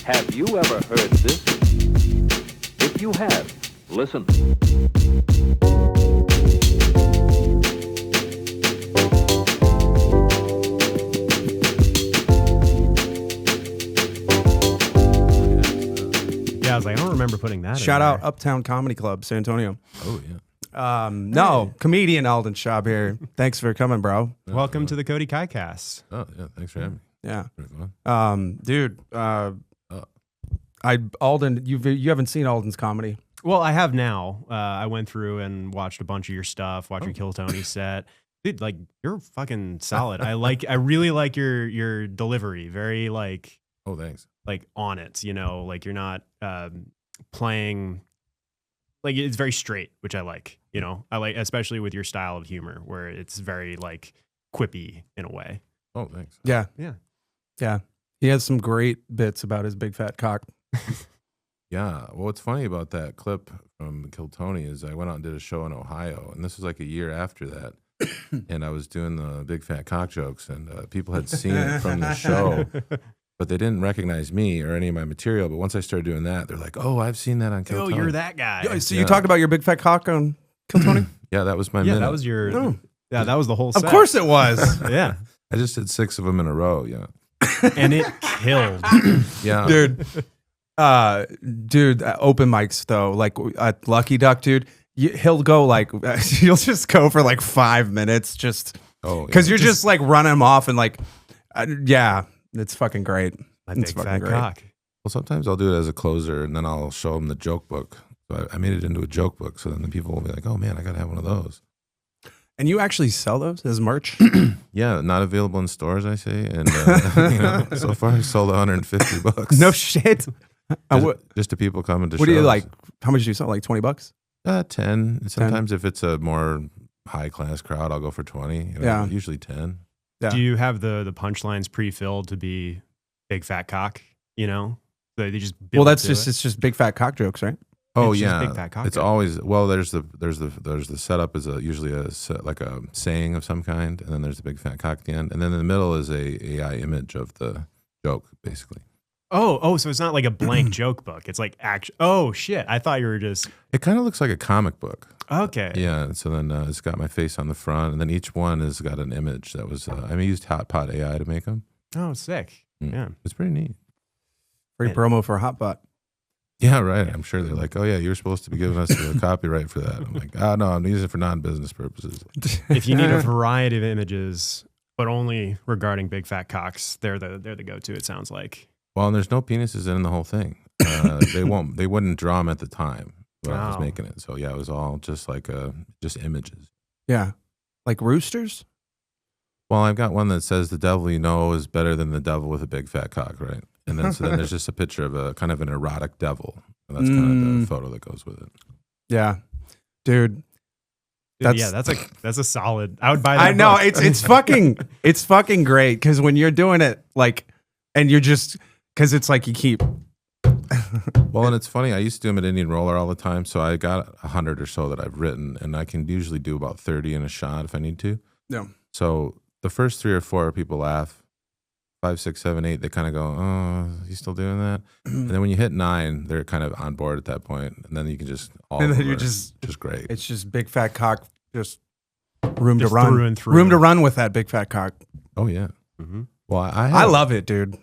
Have you ever heard this? If you have, listen. Yeah, I was like, I don't remember putting that Shout in out there. Uptown Comedy Club, San Antonio. Oh, yeah. No, comedian Alden Schaub here. Thanks for coming, bro. Welcome to the Cody KaiCast. Oh, yeah. Thanks for having me. Yeah. Pretty fun. Dude, Alden, you haven't seen Alden's comedy. Well, I have now. I went through and watched a bunch of your stuff, watched your Kill Tony set. Dude, like, you're fucking solid. I really like your delivery. Very Oh, thanks. like on it, you know, like you're not playing, like it's very straight, which I like, you know. I like, especially with your style of humor where it's very like quippy in a way. Oh, thanks. Yeah. Yeah. Yeah. He has some great bits about his big fat cock. Yeah. Well, what's funny about that clip from Kill Tony is I went out and did a show in Ohio, and this was like a year after that. And I was doing the big fat cock jokes, and people had seen it from the show, but they didn't recognize me or any of my material. But once I started doing that, they're like, "Oh, I've seen that on Kill Tony." You're that guy. Yeah, so you talked about your big fat cock on Kill Tony? Yeah, that was my Yeah, minute. that was your. Oh. Yeah, that was the whole set. Of course it was. Yeah, I just did 6 of them in a row. Yeah. and it killed. Yeah. Dude. Open mics though, like at Lucky Duck, dude, he'll go like, he'll just go for like 5 minutes just because you're just like running him off and like, yeah, it's fucking great. My It's big fucking fat great. cock. Well, sometimes I'll do it as a closer, and then I'll show them the joke book. So I made it into a joke book, so then the people will be like, "Oh man, I gotta have one of those." And you actually sell those as merch? Yeah, not available in stores, I say, and you know, so far I sold $150. No shit. Just to people coming to. What do you shows. like? How much do you sell? Like $20? 10. Sometimes if it's a more high class crowd, I'll go for 20. You know, Yeah. usually 10. Yeah. Do you have the punchlines pre-filled to be big fat cock? You know, they just Well, build that's to just it? it's just big fat cock jokes, right? Oh It's just yeah, big fat cock it's guy. always there's the setup is usually like a saying of some kind, and then there's the big fat cock at the end, and then in the middle is a AI image of the joke, basically. Oh, so it's not like a blank joke book. It's like action. Oh shit! I thought you were just It kind of looks like a comic book. okay. Yeah, and so then it's got my face on the front, and then each one has got an image that was. I used Hot Pot AI to make them. Oh, sick. Yeah. It's pretty neat. Free promo for Hotbot. Yeah, right. I'm sure they're like, "Oh yeah, you're supposed to be giving us the copyright for that." I'm like, "Oh no, I'm using it for non-business purposes." If you need a variety of images, but only regarding big fat cocks, they're the go-to. It sounds like. Well, and there's no penises in the whole thing. They wouldn't draw them at the time when I was Wow. making it. So yeah, it was all just like just images. Yeah. Like roosters? Well, I've got one that says the devil you know is better than the devil with a big fat cock, right? And then so then there's just a picture of a kind of an erotic devil. And that's kind of the photo that goes with it. Yeah. Dude. Dude, yeah, that's a solid. I would buy that. I know book. it's fucking great because when you're doing it like, and you're just because it's like you keep. Well, and it's funny. I used to do them at Indian Roller all the time, so I got 100 or so that I've written, and I can usually do about 30 in a shot if I need to. Yeah. So the first 3 or 4 people laugh. 5, 6, 7, 8, they kind of go, "Oh, is he still doing that?" And then when you hit 9, they're kind of on board at that point, and then you can just And then you're just great. It's just big fat cock, just room Just to run, through and through. room to run with that big fat cock. Oh yeah. Mm-hmm. Well, I love it, dude.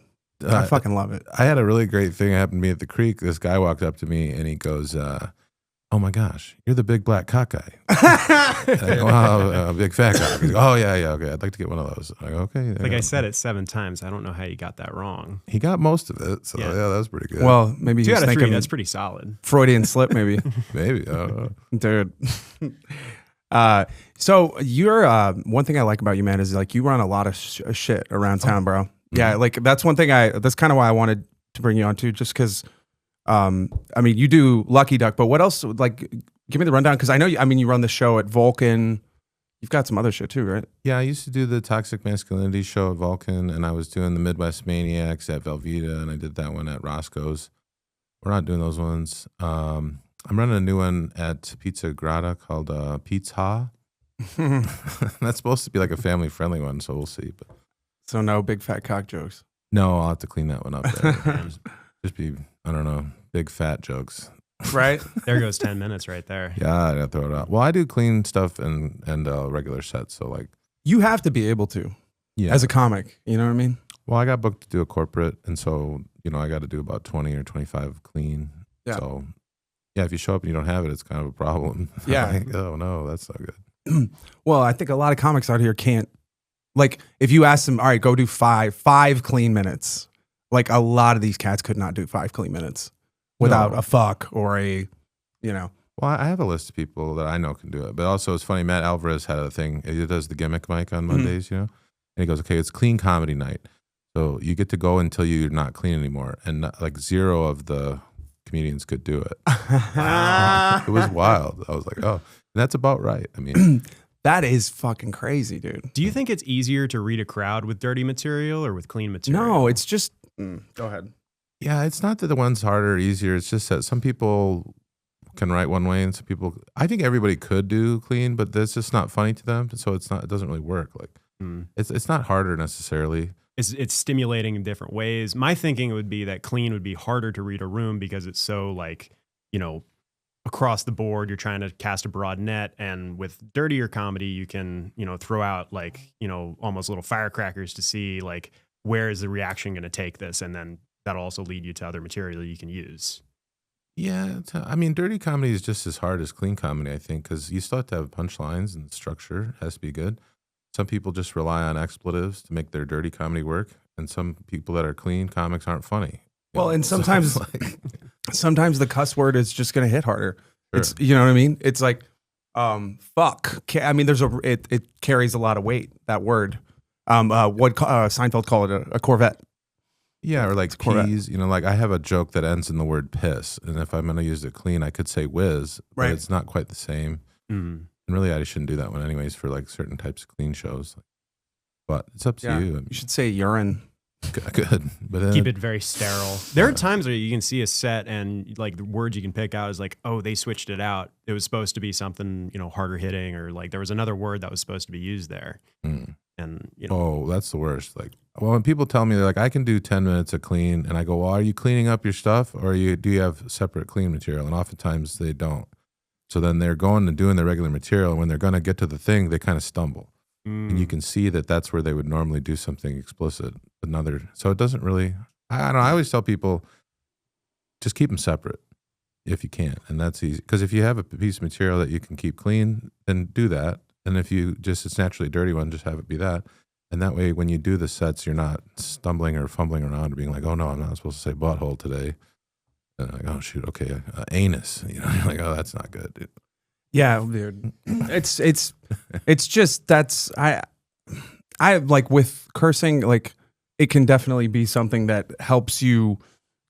I fucking love it. I had a really great thing happen to me at the creek. This guy walked up to me and he goes, "Oh my gosh, you're the big black cock guy." And I go, "Oh, big fat cock." He goes, "Oh yeah, okay. I'd like to get one of those." I go, "Okay." Like I said it 7 times. I don't know how you got that wrong. He got most of it, so Yeah. yeah, that was pretty good. Well, maybe 2 he's out of 3. thinking That's pretty solid. Freudian slip, maybe, maybe. I don't know. dude. So you're one thing I like about you, man, is like you run a lot of shit around town, bro. Yeah, like that's one thing that's kind of why I wanted to bring you on too, just because. I mean, you do Lucky Duck, but what else? Like, give me the rundown because I know. You run the show at Vulcan. You've got some other shit too, right? Yeah, I used to do the Toxic Masculinity show at Vulcan, and I was doing the Midwest Maniacs at Velveeta, and I did that one at Roscoe's. We're not doing those ones. I'm running a new one at Pizza Grata called Pizza. That's supposed to be like a family-friendly one, so we'll see. But So no big fat cock jokes. no, I'll have to clean that one up. Just be, I don't know, big fat jokes. Right? There goes 10 minutes right there. Yeah, I gotta throw it out. Well, I do clean stuff and regular sets. So like, You have to be able to yeah. as a comic. You know what I mean? Well, I got booked to do a corporate, and so I got to do about 20 or 25 clean. Yeah. So yeah, if you show up and you don't have it, it's kind of a problem. Yeah. Like, oh no, that's not good. Well, I think a lot of comics out here can't. Like, if you ask them, all right, go do five clean minutes. Like, a lot of these cats could not do 5 clean minutes without No. a fuck or a, Well, I have a list of people that I know can do it, but also it's funny. Matt Alvarez had a thing. He does the gimmick mic on Mondays, and he goes, "Okay, it's clean comedy night, so you get to go until you're not clean anymore." And like 0 of the comedians could do it. Wow. It was wild. I was like, "Oh, that's about right." I mean, That is fucking crazy, dude. Do you think it's easier to read a crowd with dirty material or with clean material? No, it's just. Go ahead. yeah, it's not that the one's harder or easier. It's just that some people can write one way, and some people. I think everybody could do clean, but that's just not funny to them. So it's not. It doesn't really work. Like it's not harder necessarily. It's stimulating in different ways. My thinking would be that clean would be harder to read a room because it's so like, across the board, you're trying to cast a broad net. And with dirtier comedy, you can, throw out like, almost little firecrackers to see like, where is the reaction going to take this? And then that'll also lead you to other material you can use. Yeah, I mean, dirty comedy is just as hard as clean comedy, I think, because you still have to have punchlines and structure has to be good. Some people just rely on expletives to make their dirty comedy work, and some people that are clean comics aren't funny. Well, and sometimes, sometimes the cuss word is just going to hit harder. Sure. It's, you know what I mean? It's like, fuck. I mean, it carries a lot of weight, that word. What Seinfeld called it, a Corvette. Yeah, or like Corvette. peas. Like I have a joke that ends in the word piss, and if I'm going to use it clean, I could say whiz, but Right. it's not quite the same. And really, I shouldn't do that one anyways for like certain types of clean shows. But it's up to you. I mean, You should say urine. good, but Keep it very sterile. There are times where you can see a set and like the words you can pick out is like, oh, they switched it out. It was supposed to be something, harder hitting, or like there was another word that was supposed to be used there. And, Oh, that's the worst. Like, well, when people tell me they're like, I can do 10 minutes of clean, and I go, well, are you cleaning up your stuff, or do you have separate clean material? And oftentimes they don't. So then they're going and doing their regular material, and when they're going to get to the thing, they kind of stumble. And you can see that that's where they would normally do something explicit. So it doesn't really, I don't know. I always tell people, just keep them separate if you can. And that's easy. Because if you have a piece of material that you can keep clean, then do that. And if it's naturally a dirty one, just have it be that. And that way, when you do the sets, you're not stumbling or fumbling around or being like, oh no, I'm not supposed to say butthole today. And like, oh shoot, okay, anus. You're like, oh, that's not good, dude. Yeah, dude. It's just I like with cursing, like it can definitely be something that helps you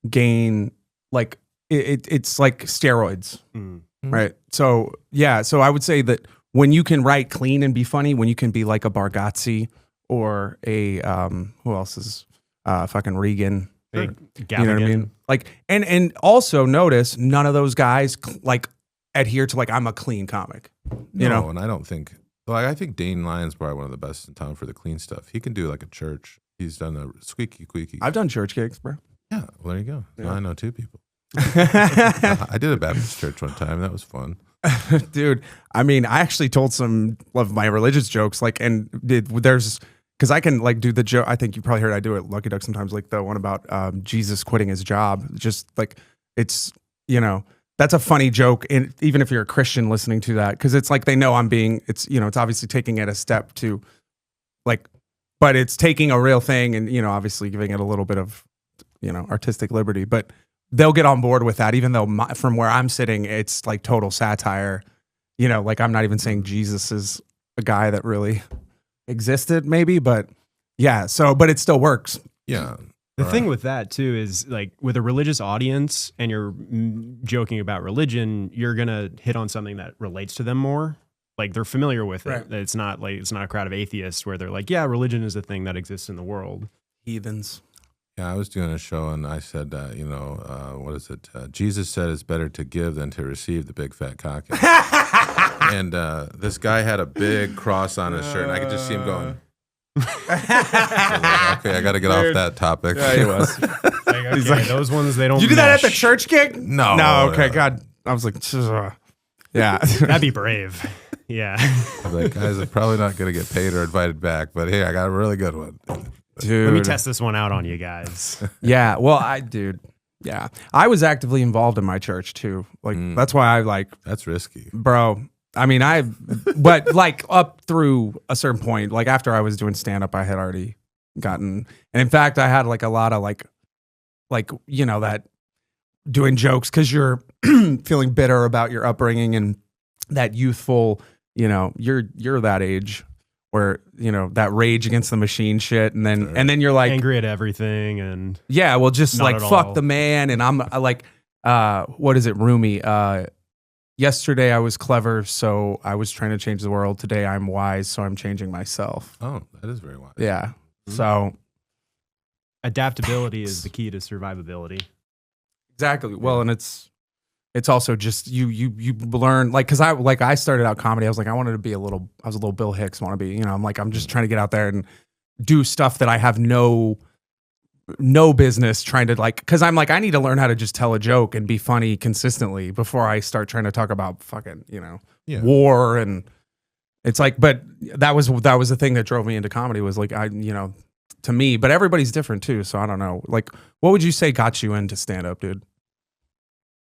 gain like it's like steroids, right? So yeah, so I would say that when you can write clean and be funny, when you can be like a Bargatze or a who else is fucking Regan. Big You know what I Gavigan. mean? Like, and also notice none of those guys like adhere to like I'm a clean comic. You know, And I don't think. Well, I think Dane Lyon's probably one of the best in town for the clean stuff. He can do like a church. He's done a squeaky squeaky. I've done church gigs, bro. Yeah, well, there you go. Yeah. Now I know 2 people. I did a Baptist church one time. That was fun. Dude, I mean, I actually told some of my religious jokes, like, and there's because I can like do the joke. I think you probably heard I do it Lucky Duck sometimes, like the one about Jesus quitting his job. Just like it's that's a funny joke, and even if you're a Christian listening to that, because it's like they know I'm being. It's it's obviously taking it a step to like, but it's taking a real thing and obviously giving it a little bit of artistic liberty, but. They'll get on board with that, even though from where I'm sitting, it's like total satire. Like I'm not even saying Jesus is a guy that really existed, maybe, but yeah. So, but it still works. Yeah. The thing with that too is like with a religious audience and you're joking about religion, you're going to hit on something that relates to them more. Like they're familiar with it. Right. It's not a crowd of atheists where they're like, yeah, religion is a thing that exists in the world. Heathens. Yeah, I was doing a show and I said, what is it? Jesus said it's better to give than to receive the big fat cock. And this guy had a big cross on his shirt, and I could just see him going. I was like, okay, I got to get off that topic. Yeah, he was. Like, He's okay, like, those ones, they don't You do that at the mesh. church gig? No, No, okay, no. God. I was like, yeah. That'd be brave. Yeah. I'm like, guys, I'm probably not going to get paid or invited back, but hey, I got a really good one. Dude. Let me test this one out on you guys. Yeah. Well, yeah. I was actively involved in my church too. Like, that's why I like, That's risky. bro. I mean, but like up through a certain point, like after I was doing stand up, I had already gotten, and in fact, I had like a lot of like, you know, that doing jokes because you're feeling bitter about your upbringing and that youthful, you know, you're that age where, you know, that rage against the machine shit. And then you're like Angry at everything. And yeah, well, just Not like at fuck all. the man. And I like, what is it? Rumi. Yesterday I was clever, so I was trying to change the world. Today I'm wise, so I'm changing myself. Oh, that is very wise. Yeah. So adaptability is the key to survivability. exactly. Well, and it's also just you learn, like, cause I started out comedy. I was like, I was a little Bill Hicks wannabe, you know, I'm just trying to get out there and do stuff that I have no business trying to, like, cause I'm like, I need to learn how to just tell a joke and be funny consistently before I start trying to talk about fucking, you know, war. And it's like, but that was the thing that drove me into comedy was like, you know, to me, but everybody's different too. So I don't know. Like, what would you say got you into stand up, dude?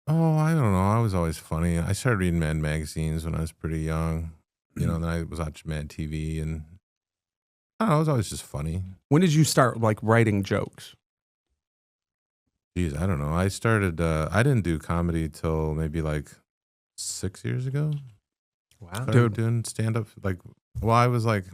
Oh, I don't know. I was always funny. I started reading Mad magazines when I was pretty young. You know, and then I was watching Mad TV, and I don't know, I was always just funny. When did you start like writing jokes? Geez, I don't know. I started, I didn't do comedy till maybe like 6 years ago. Wow. Started doing stand-up. Like, well, I was like,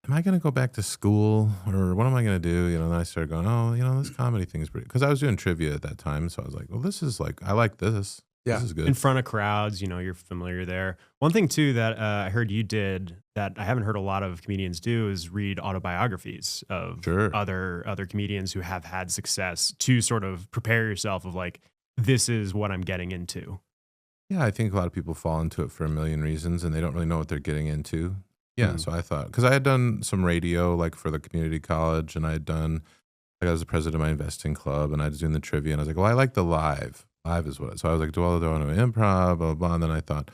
am I going to go back to school or what am I going to do? You know, and I started going, oh, you know, this comedy thing is pretty, because I was doing trivia at that time. So I was like, well, this is like, I like this. Yeah. This is good. In front of crowds, you know, you're familiar there. One thing too that I heard you did that I haven't heard a lot of comedians do is read autobiographies of other comedians who have had success to sort of prepare yourself of like, this is what I'm getting into. Yeah, I think a lot of people fall into it for a million reasons and they don't really know what they're getting into. Yeah, so I thought, because I had done some radio like for the community college, and I had done, like I was the president of my investing club, and I was doing the trivia, and I was like, well, I like the live. Live is what. So I was like, do I want to improv, blah, blah, blah. And then I thought,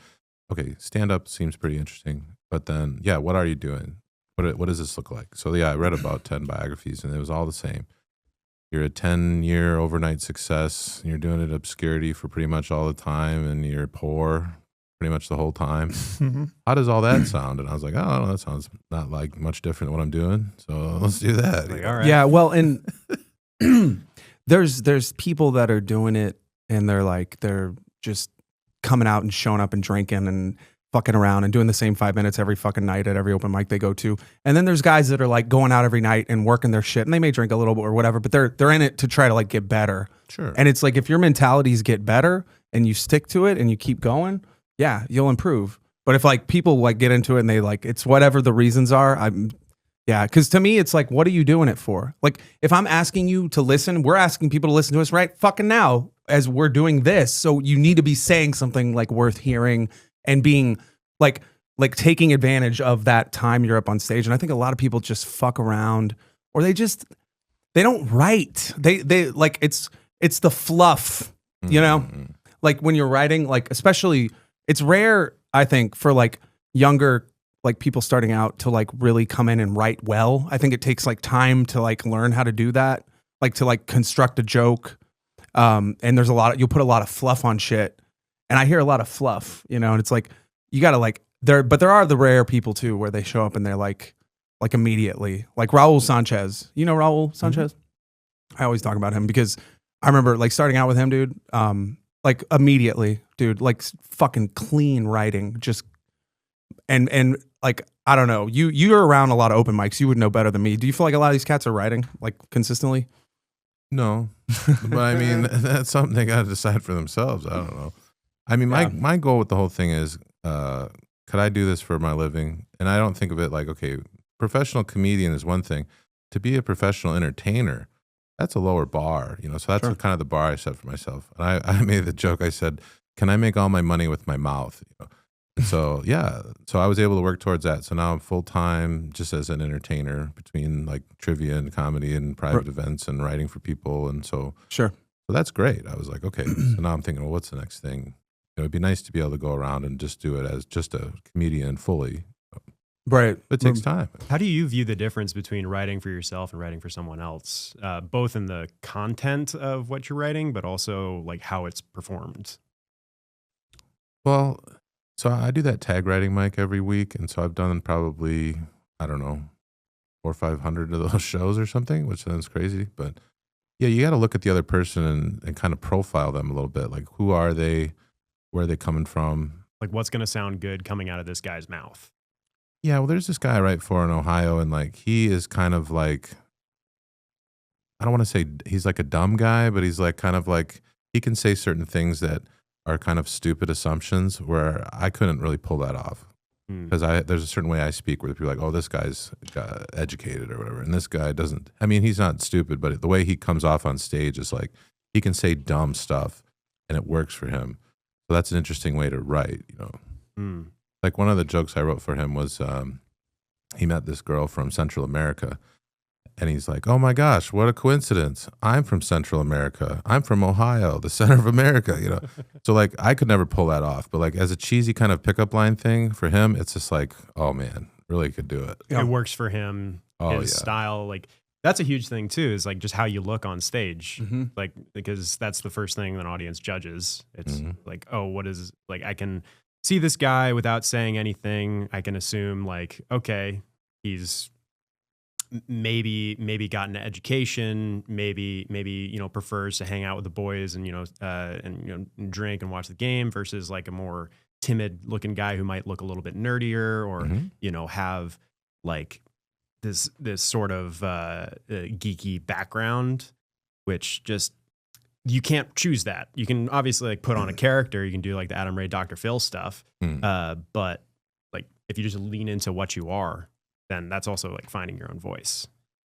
okay, stand-up seems pretty interesting. But then, yeah, what are you doing? What does this look like? So yeah, I read about 10 biographies, and it was all the same. You're a 10-year overnight success, and you're doing it in obscurity for pretty much all the time, and you're poor pretty much the whole time. How does all that sound? And I was like, oh, that sounds not like much different than what I'm doing. So let's do that. Like, all right. Yeah, well, and there's people that are doing it and they're just coming out and showing up and drinking and fucking around and doing the same 5 minutes every fucking night at every open mic they go to. And then there's guys that are like going out every night and working their shit, and they may drink a little bit or whatever, but they're in it to try to like get better. Sure. And it's like, if your mentalities get better and you stick to it and you keep going, yeah, you'll improve. But if like people like get into it and they like, it's whatever the reasons are, because to me, it's like, what are you doing it for? Like, if I'm asking you to listen, we're asking people to listen to us right fucking now as we're doing this. So you need to be saying something like worth hearing and being like taking advantage of that time you're up on stage. And I think a lot of people just fuck around, or they don't write. They like, it's the fluff, you know? Like when you're writing, like, especially, it's rare, I think, for like younger like people starting out to like really come in and write well. I think it takes like time to like learn how to do that, like to like construct a joke. And there's you'll put a lot of fluff on shit. And I hear a lot of fluff, you know, and it's like, you gotta like, but there are the rare people too, where they show up and they're like immediately, like Raul Sanchez. You know Raul Sanchez? I always talk about him because I remember like starting out with him, dude. Like immediately, dude, like fucking clean writing, just and like, I don't know, you're around a lot of open mics, you would know better than me. Do you feel like a lot of these cats are writing like consistently? No, but I mean, that's something they got to decide for themselves. I don't know. I mean, my goal with the whole thing is, could I do this for my living? And I don't think of it like, okay, professional comedian is one thing. To be a professional entertainer, that's a lower bar, you know. So that's kind of the bar I set for myself. And I made the joke. I said, "Can I make all my money with my mouth?" You know? And so so I was able to work towards that. So now I'm full time just as an entertainer between like trivia and comedy and private events and writing for people. And so Sure. so that's great. I was like, okay. So now I'm thinking, well, what's the next thing? It would be nice to be able to go around and just do it as just a comedian fully. Right. But it takes time. How do you view the difference between writing for yourself and writing for someone else, both in the content of what you're writing, but also like how it's performed? Well, so I do that tag writing mic every week. And so I've done probably, I don't know, 400 or 500 of those shows or something, which sounds crazy. But yeah, you got to look at the other person and kind of profile them a little bit. Like, who are they? Where are they coming from? Like, what's going to sound good coming out of this guy's mouth? Yeah, well, there's this guy I write for in Ohio, and like he is kind of like, I don't want to say he's like a dumb guy, but he's like kind of like, he can say certain things that are kind of stupid assumptions where I couldn't really pull that off. Because there's a certain way I speak where people are like, oh, this guy's educated or whatever, and this guy doesn't. I mean, he's not stupid, but the way he comes off on stage is like he can say dumb stuff, and it works for him. So that's an interesting way to write, you know. Like one of the jokes I wrote for him was he met this girl from Central America, and he's like, oh my gosh, what a coincidence. I'm from Central America. I'm from Ohio, the center of America, you know. So like I could never pull that off. But like as a cheesy kind of pickup line thing for him, it's just like, oh man, really could do it. It works for him, his style. Like that's a huge thing too, is like just how you look on stage. Like, because that's the first thing an audience judges. It's like, oh, what is, like, I can see this guy without saying anything. I can assume like, okay, he's maybe gotten an education, maybe, you know, prefers to hang out with the boys and, drink and watch the game versus like a more timid looking guy who might look a little bit nerdier or, you know, have like this sort of geeky background, which just, you can't choose that. You can obviously like put on a character. You can do like the Adam Ray, Dr. Phil stuff. But like if you just lean into what you are, then that's also like finding your own voice.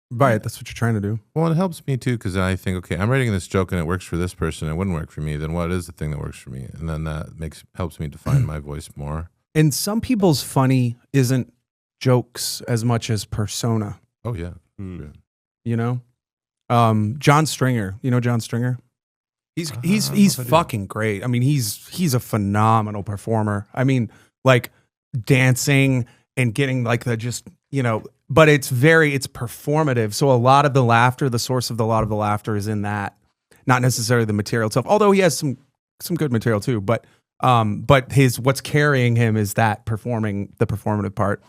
Right. That's what you're trying to do. Well, it helps me too, because I think, okay, I'm writing this joke and it works for this person. It wouldn't work for me. Then what is the thing that works for me? And then that helps me define my voice more. And some people's funny isn't jokes as much as persona. Oh yeah. You know, John Stringer. You know John Stringer? He's fucking great. I mean, he's a phenomenal performer. I mean, like dancing and getting like the just, you know, but it's performative. So a lot of the laughter, the source of a lot of the laughter is in that, not necessarily the material itself. Although he has some good material too, but what's carrying him is that the performative part.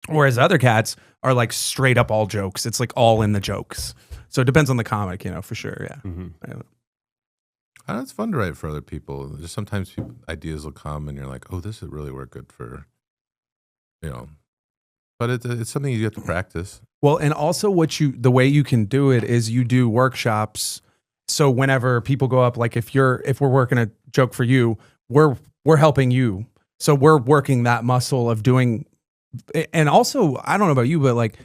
Whereas other cats are like straight up all jokes. It's like all in the jokes. So it depends on the comic, you know, for sure. Yeah. It's fun to write for other people. Just sometimes ideas will come and you're like, oh, this would really work good for, you know, but it's something you have to practice. Well, and also the way you can do it is you do workshops. So whenever people go up, like if we're working a joke for you, we're helping you. So we're working that muscle of doing. And also, I don't know about you, but like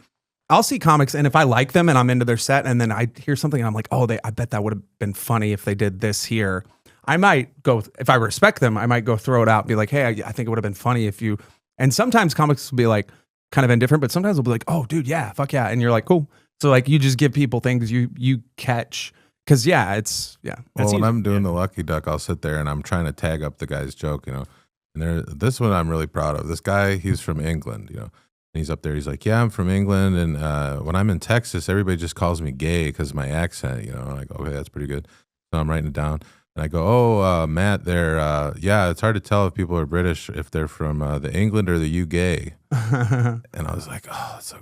I'll see comics, and if I like them and I'm into their set, and then I hear something and I'm like, oh, I bet that would have been funny if they did this here. I might go, if I respect them, I might go throw it out and be like, hey, I think it would have been funny if you. And sometimes comics will be like kind of indifferent, but sometimes they'll be like, oh, dude, yeah, fuck yeah, and you're like, cool. So like you just give people things you catch, because it's. Well, when I'm doing the Lucky Duck, I'll sit there and I'm trying to tag up the guy's joke, you know. And this one I'm really proud of. This guy, he's from England, you know. And he's up there. He's like, yeah, I'm from England. And when I'm in Texas, everybody just calls me gay because of my accent, you know. I'm like, okay, that's pretty good. So I'm writing it down. And I go, oh, Matt, yeah, it's hard to tell if people are British, if they're from the England or the you gay. And I was like, oh, that's so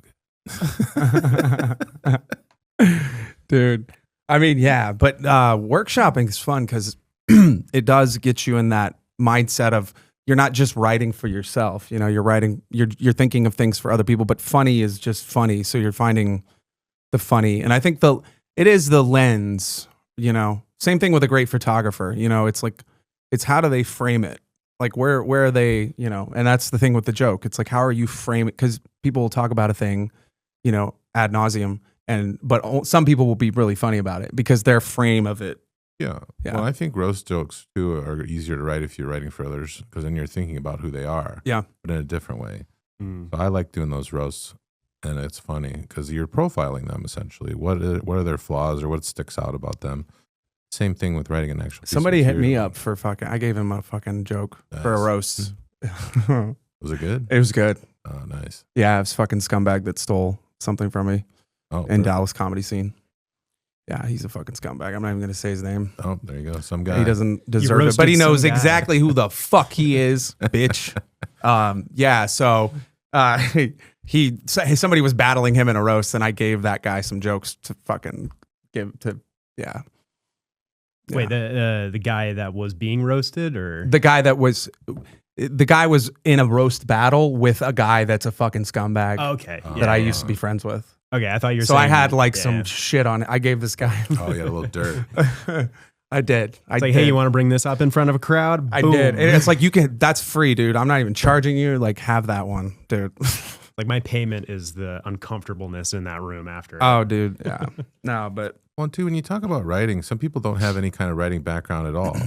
good. Dude. I mean, yeah, but workshopping is fun because it does get you in that mindset of, you're not just writing for yourself, you know, you're thinking of things for other people, but funny is just funny. So you're finding the funny. And I think it is the lens, you know, same thing with a great photographer, you know, it's like, it's how do they frame it? Like where are they, you know, and that's the thing with the joke. It's like, how are you framing? Because people will talk about a thing, you know, ad nauseum, but some people will be really funny about it because their frame of it Yeah. Yeah. Well, I think roast jokes too are easier to write if you're writing for others because then you're thinking about who they are. Yeah. But in a different way. Mm. So I like doing those roasts, and it's funny because you're profiling them essentially. What are their flaws or what sticks out about them? Same thing with writing an actual. Piece Somebody of hit me material. up for fucking. I gave him a fucking joke for a Nice. roast. Was it good? It was good. Oh, nice. Yeah, it was fucking scumbag that stole something from me Oh, in perfect. Dallas comedy scene. Yeah, he's a fucking scumbag. I'm not even gonna say his name. Oh, there you go. Some guy. He doesn't deserve it, roasted but he some knows guy. exactly who the fuck he is, bitch. Yeah. So somebody was battling him in a roast, and I gave that guy some jokes to fucking give to. Yeah. Wait, the guy that was being roasted, or The guy was in a roast battle with a guy that's a fucking scumbag okay, that I used to be friends with. Okay, I thought you were. So saying, I had like yeah. some shit on it. I gave this guy. Oh, you had a little dirt. I did. It's like, hey, you want to bring this up in front of a crowd? I Boom. did. And it's like, you can, that's free, dude. I'm not even charging you. Like, have that one, dude. Like my payment is the uncomfortableness in that room after. Oh, dude. Yeah. No, but Well, too, when you talk about writing, some people don't have any kind of writing background at all.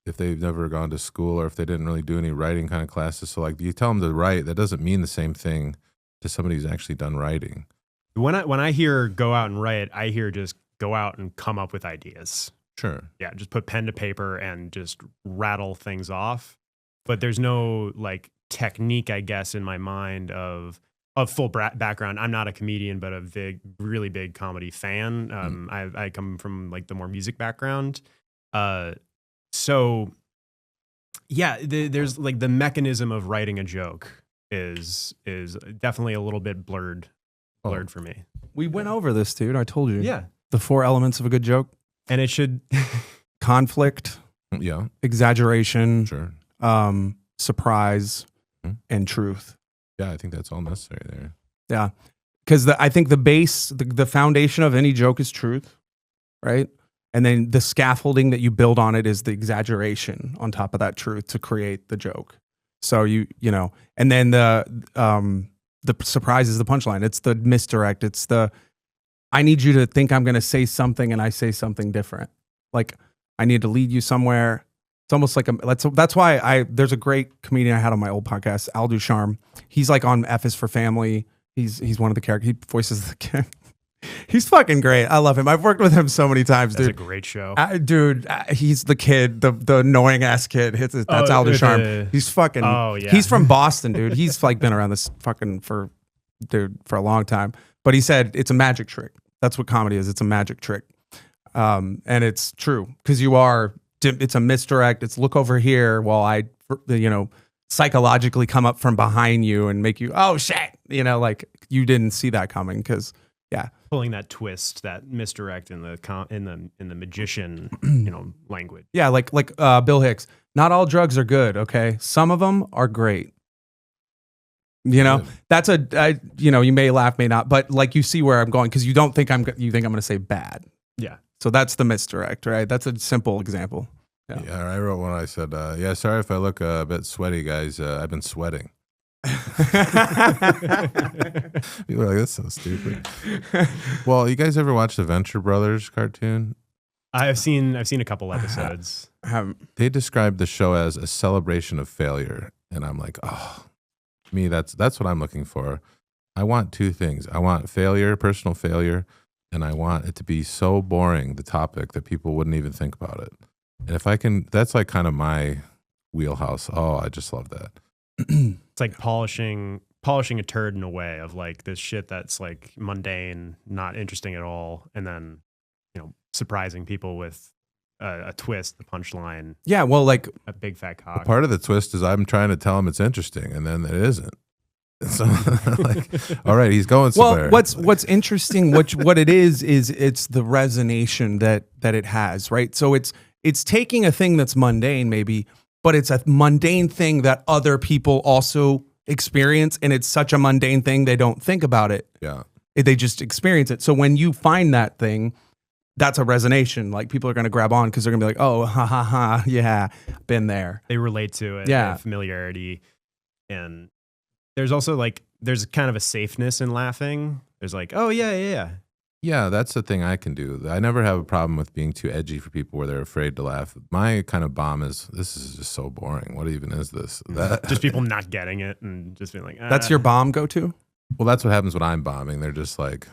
If they've never gone to school or if they didn't really do any writing kind of classes. So, like, you tell them to write, that doesn't mean the same thing to somebody who's actually done writing. When I hear go out and write, I hear just go out and come up with ideas. Sure. Yeah, just put pen to paper and just rattle things off. But there's no like technique, I guess, in my mind of full background. I'm not a comedian, but a really big comedy fan. I come from like the more music background. So yeah, there's like the mechanism of writing a joke is definitely a little bit blurred for me. we went over this, dude. I told you. Yeah. The 4 elements of a good joke: And it should conflict, Yeah, exaggeration, sure. surprise, and truth. Yeah, I think that's all necessary there. Yeah. Because I think the base, the foundation of any joke is truth, right? And then the scaffolding that you build on it is the exaggeration on top of that truth to create the joke. So you know, and then the surprise is the punchline. It's the misdirect. It's I need you to think I'm going to say something and I say something different. Like I need to lead you somewhere. It's almost like that's why there's a great comedian I had on my old podcast, Alden Schaub. He's like on F is for Family. He's one of the characters. He voices the kid. He's fucking great. I love him. I've worked with him so many times, That's dude. a great show. He's the kid, the annoying ass kid. That's Alden Schaub. He's fucking. Oh, yeah. He's from Boston, dude. He's like been around this fucking for a long time. But he said it's a magic trick. That's what comedy is. It's a magic trick, and it's true because it's a misdirect. It's look over here while I, psychologically come up from behind you and make you, oh shit, like you didn't see that coming because. Yeah, pulling that twist, that misdirect in the magician, language. Yeah, like Bill Hicks. Not all drugs are good. Okay, some of them are great. That's you may laugh, may not, but like you see where I'm going because you think I'm going to say bad. Yeah. So that's the misdirect, right? That's a simple example. Yeah, I wrote one. I said, "Yeah, sorry if I look a bit sweaty, guys. I've been sweating." People are like, that's so stupid. Well, you guys ever watch the Venture Brothers cartoon? I've seen a couple episodes. They described the show as a celebration of failure, and I'm like, oh, me, that's what I'm looking for. I want 2 things. I want failure, personal failure, and I want it to be so boring, the topic, that people wouldn't even think about it. And if I can, that's like kind of my wheelhouse. Oh, I just love that. It's like polishing a turd in a way of like this shit that's like mundane, not interesting at all, and then surprising people with a twist, the punchline. Yeah, well, like a big fat cock. Part of the twist is I'm trying to tell him it's interesting, and then it isn't. So, like, all right, he's going somewhere. Well, what's interesting, what it is it's the resonation that it has, right? So it's taking a thing that's mundane, maybe, but it's a mundane thing that other people also experience, and it's such a mundane thing they don't think about it. Yeah, they just experience it. So when you find that thing, that's a resonation. Like people are going to grab on because they're going to be like, oh, ha ha ha, yeah, been there. They relate to it. Yeah, familiarity, and there's also like there's kind of a safeness in laughing. There's like, oh yeah. Yeah, that's the thing I can do. I never have a problem with being too edgy for people where they're afraid to laugh. My kind of bomb is, this is just so boring. What even is this? That, Just people not getting it and just being like, That's your bomb go-to? well, that's what happens when I'm bombing. They're just like,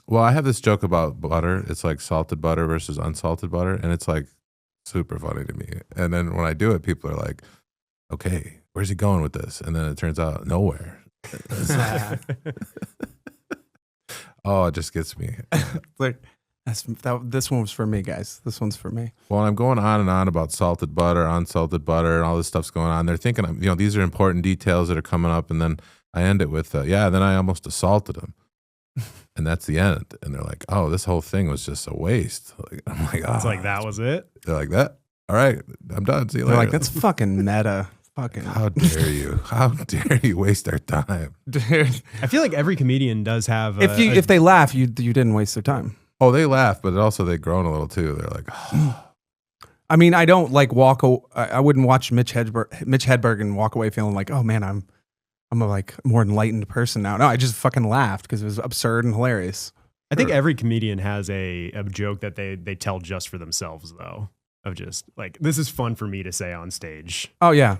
well, I have this joke about butter. It's like salted butter versus unsalted butter. And it's like super funny to me. And then when I do it, people are like, okay, where's he going with this? And then it turns out nowhere. Oh, it just gets me. Like, this one was for me, guys. This one's for me. Well, I'm going on and on about salted butter, unsalted butter, and all this stuff's going on. They're thinking, these are important details that are coming up. And then I end it with, then I almost assaulted him. And that's the end. And they're like, oh, this whole thing was just a waste. I'm like, oh. It's like, that was it? They're like, that? All right, I'm done. See you They're later. like, that's fucking meta. Fucking. How dare you? How dare you waste our time? Dude. I feel like every comedian does have If they laugh, you didn't waste their time. Oh, they laugh, but also they groan a little too. They're like, oh. I mean, I don't like I wouldn't watch Mitch Hedberg and walk away feeling like, oh man, I'm a like more enlightened person now. No, I just fucking laughed because it was absurd and hilarious. I think every comedian has a joke that they tell just for themselves, though, of just like, this is fun for me to say on stage. Oh yeah.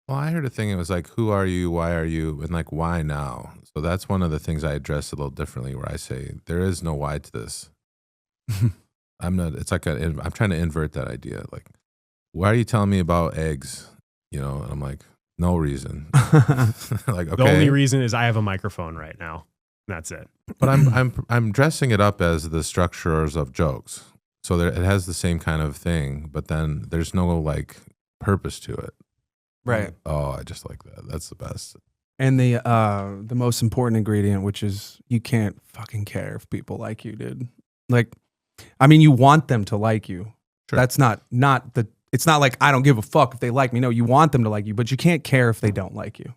Well, I heard a thing. It was like, who are you? Why are you? And like, why now? So that's one of the things I address a little differently, where I say there is no why to this. I'm not. It's like I'm trying to invert that idea. Like, why are you telling me about eggs? And I'm like, no reason. Like, okay. The only reason is I have a microphone right now. That's it. But I'm dressing it up as the structures of jokes, so it has the same kind of thing. But then there's no like purpose to it. Right. Oh, I just like that. That's the best. And the most important ingredient, which is you can't fucking care if people like you, dude. Like, I mean, you want them to like you. Sure. That's not the. It's not like I don't give a fuck if they like me. No, you want them to like you, but you can't care if they don't like you.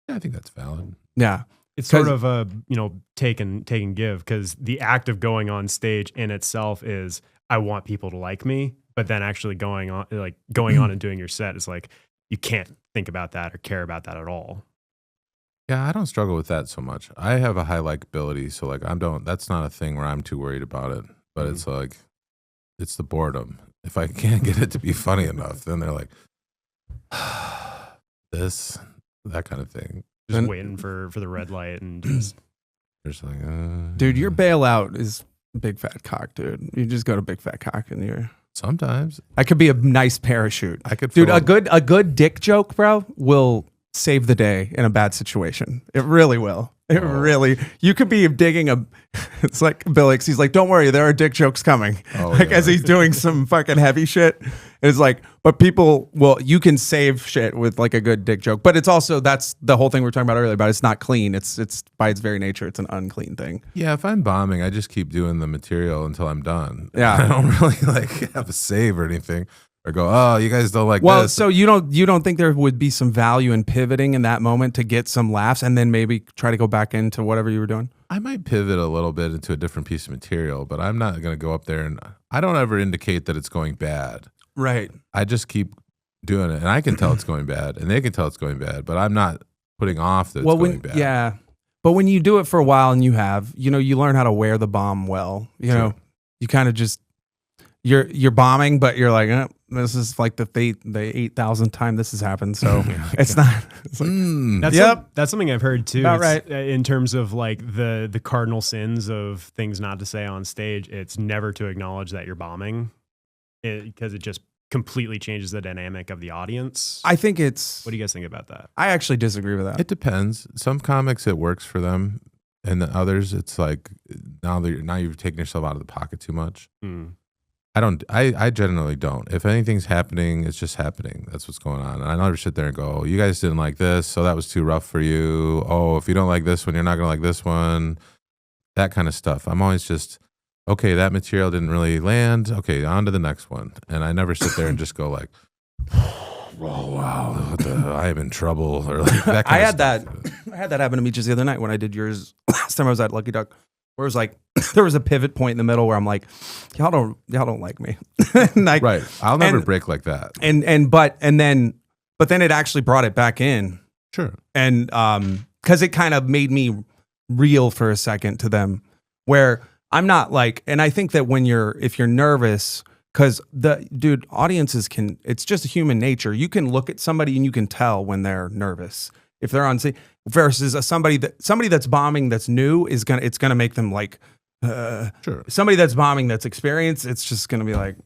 Yeah, I think that's valid. Yeah. It's sort of a take and give, because the act of going on stage in itself is, I want people to like me, but then actually going on and doing your set is like, you can't think about that or care about that at all. Yeah, I don't struggle with that so much. I have a high likability, so like that's not a thing where I'm too worried about it. But it's like, it's the boredom. If I can't get it to be funny enough, then they're like, that kind of thing. Just waiting for the red light and just. Just like, Dude, your bailout is big fat cock, dude. You just go to big fat cock and you're. Sometimes I could be a nice parachute. I could, dude. A good dick joke, bro, will save the day in a bad situation. It really will. You could be digging it's like Billix. He's like, don't worry, there are dick jokes coming. As he's doing some fucking heavy shit. It's like, but you can save shit with like a good dick joke. But it's also, that's the whole thing we were talking about earlier, about it's not clean. It's by its very nature, it's an unclean thing. Yeah, if I'm bombing, I just keep doing the material until I'm done. Yeah. I don't really like have a save or anything. Or go, oh, you guys don't like this. Well, so you don't think there would be some value in pivoting in that moment to get some laughs and then maybe try to go back into whatever you were doing? I might pivot a little bit into a different piece of material, but I'm not going to go up there and I don't ever indicate that it's going bad. Right. I just keep doing it, and I can tell it's going bad, and they can tell it's going bad, but I'm not putting off that it's going bad. Yeah. But when you do it for a while and you learn how to wear the bomb well. You kind of just you're bombing, but you're like, this is like the 8,000th time this has happened. So it's not. It's like, that's something I've heard too. About right. In terms of like the cardinal sins of things not to say on stage, it's never to acknowledge that you're bombing, because it just completely changes the dynamic of the audience. I think it's. What do you guys think about that? I actually disagree with that. It depends. Some comics it works for them, and the others it's like now you've taken yourself out of the pocket too much. I generally don't. If anything's happening, it's just happening. That's what's going on. And I never sit there and go, oh, you guys didn't like this, so that was too rough for you. Oh, if you don't like this one, you're not going to like this one. That kind of stuff. I'm always just, okay, that material didn't really land. Okay, on to the next one. And I never sit there and just go like, oh, wow, I am in trouble. Or like that kind of stuff. I had that happen to me just the other night when I did yours. Last time I was at Lucky Duck. Where it was like, there was a pivot point in the middle where I'm like, y'all don't like me. Like, right. I'll never break like that. But then it actually brought it back in. Sure. And, cause it kind of made me real for a second to them, where I'm not like, and I think that if you're nervous, because audiences it's just human nature. You can look at somebody and you can tell when they're nervous if they're on stage versus somebody that's bombing that's new it's gonna make them like, Sure. Somebody that's bombing that's experienced, it's just gonna be like,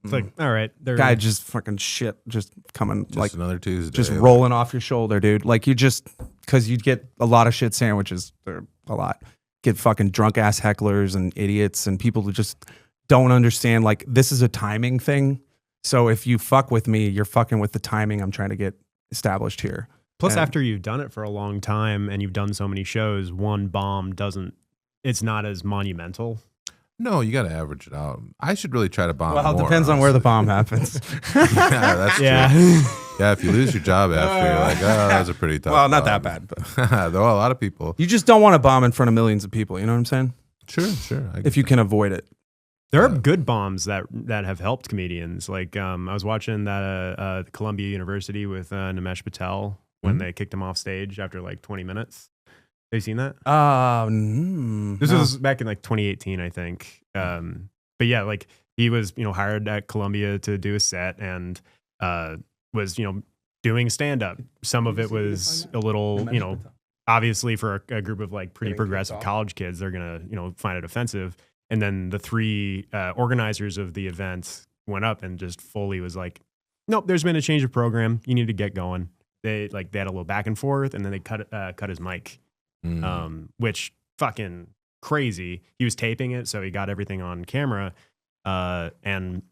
It's like, all right, guy just fucking shit, just coming Just like another Tuesday. just rolling off your shoulder, dude. Like because you get a lot of shit sandwiches. They're a lot. Get fucking drunk ass hecklers and idiots and people who just don't understand. Like this is a timing thing. So if you fuck with me, you're fucking with the timing I'm trying to get established here. Plus, after you've done it for a long time and you've done so many shows, one bomb it's not as monumental. No, you got to average it out. I should really try to bomb Well, it more, depends on where the honestly. bomb happens. Yeah, that's true. Yeah. Yeah, if you lose your job after, you're like, oh, that was a pretty tough Well, not that bomb. bad, but Though a lot of people. you just don't want to bomb in front of millions of people. You know what I'm saying? Sure. If you can avoid it. There are good bombs that have helped comedians. Like I was watching that Columbia University with Nimesh Patel when they kicked him off stage after like 20 minutes. Have you seen that? This was back in like 2018, I think. But yeah, like he was, hired at Columbia to do a set and was, doing stand up. Some of it was a little, obviously for a group of like pretty progressive college kids, they're going to, find it offensive. And then the three organizers of the event went up and just fully was like, nope, there's been a change of program. You need to get going. They had a little back and forth and then they cut his mic, which fucking crazy. He was taping it, so he got everything on camera. And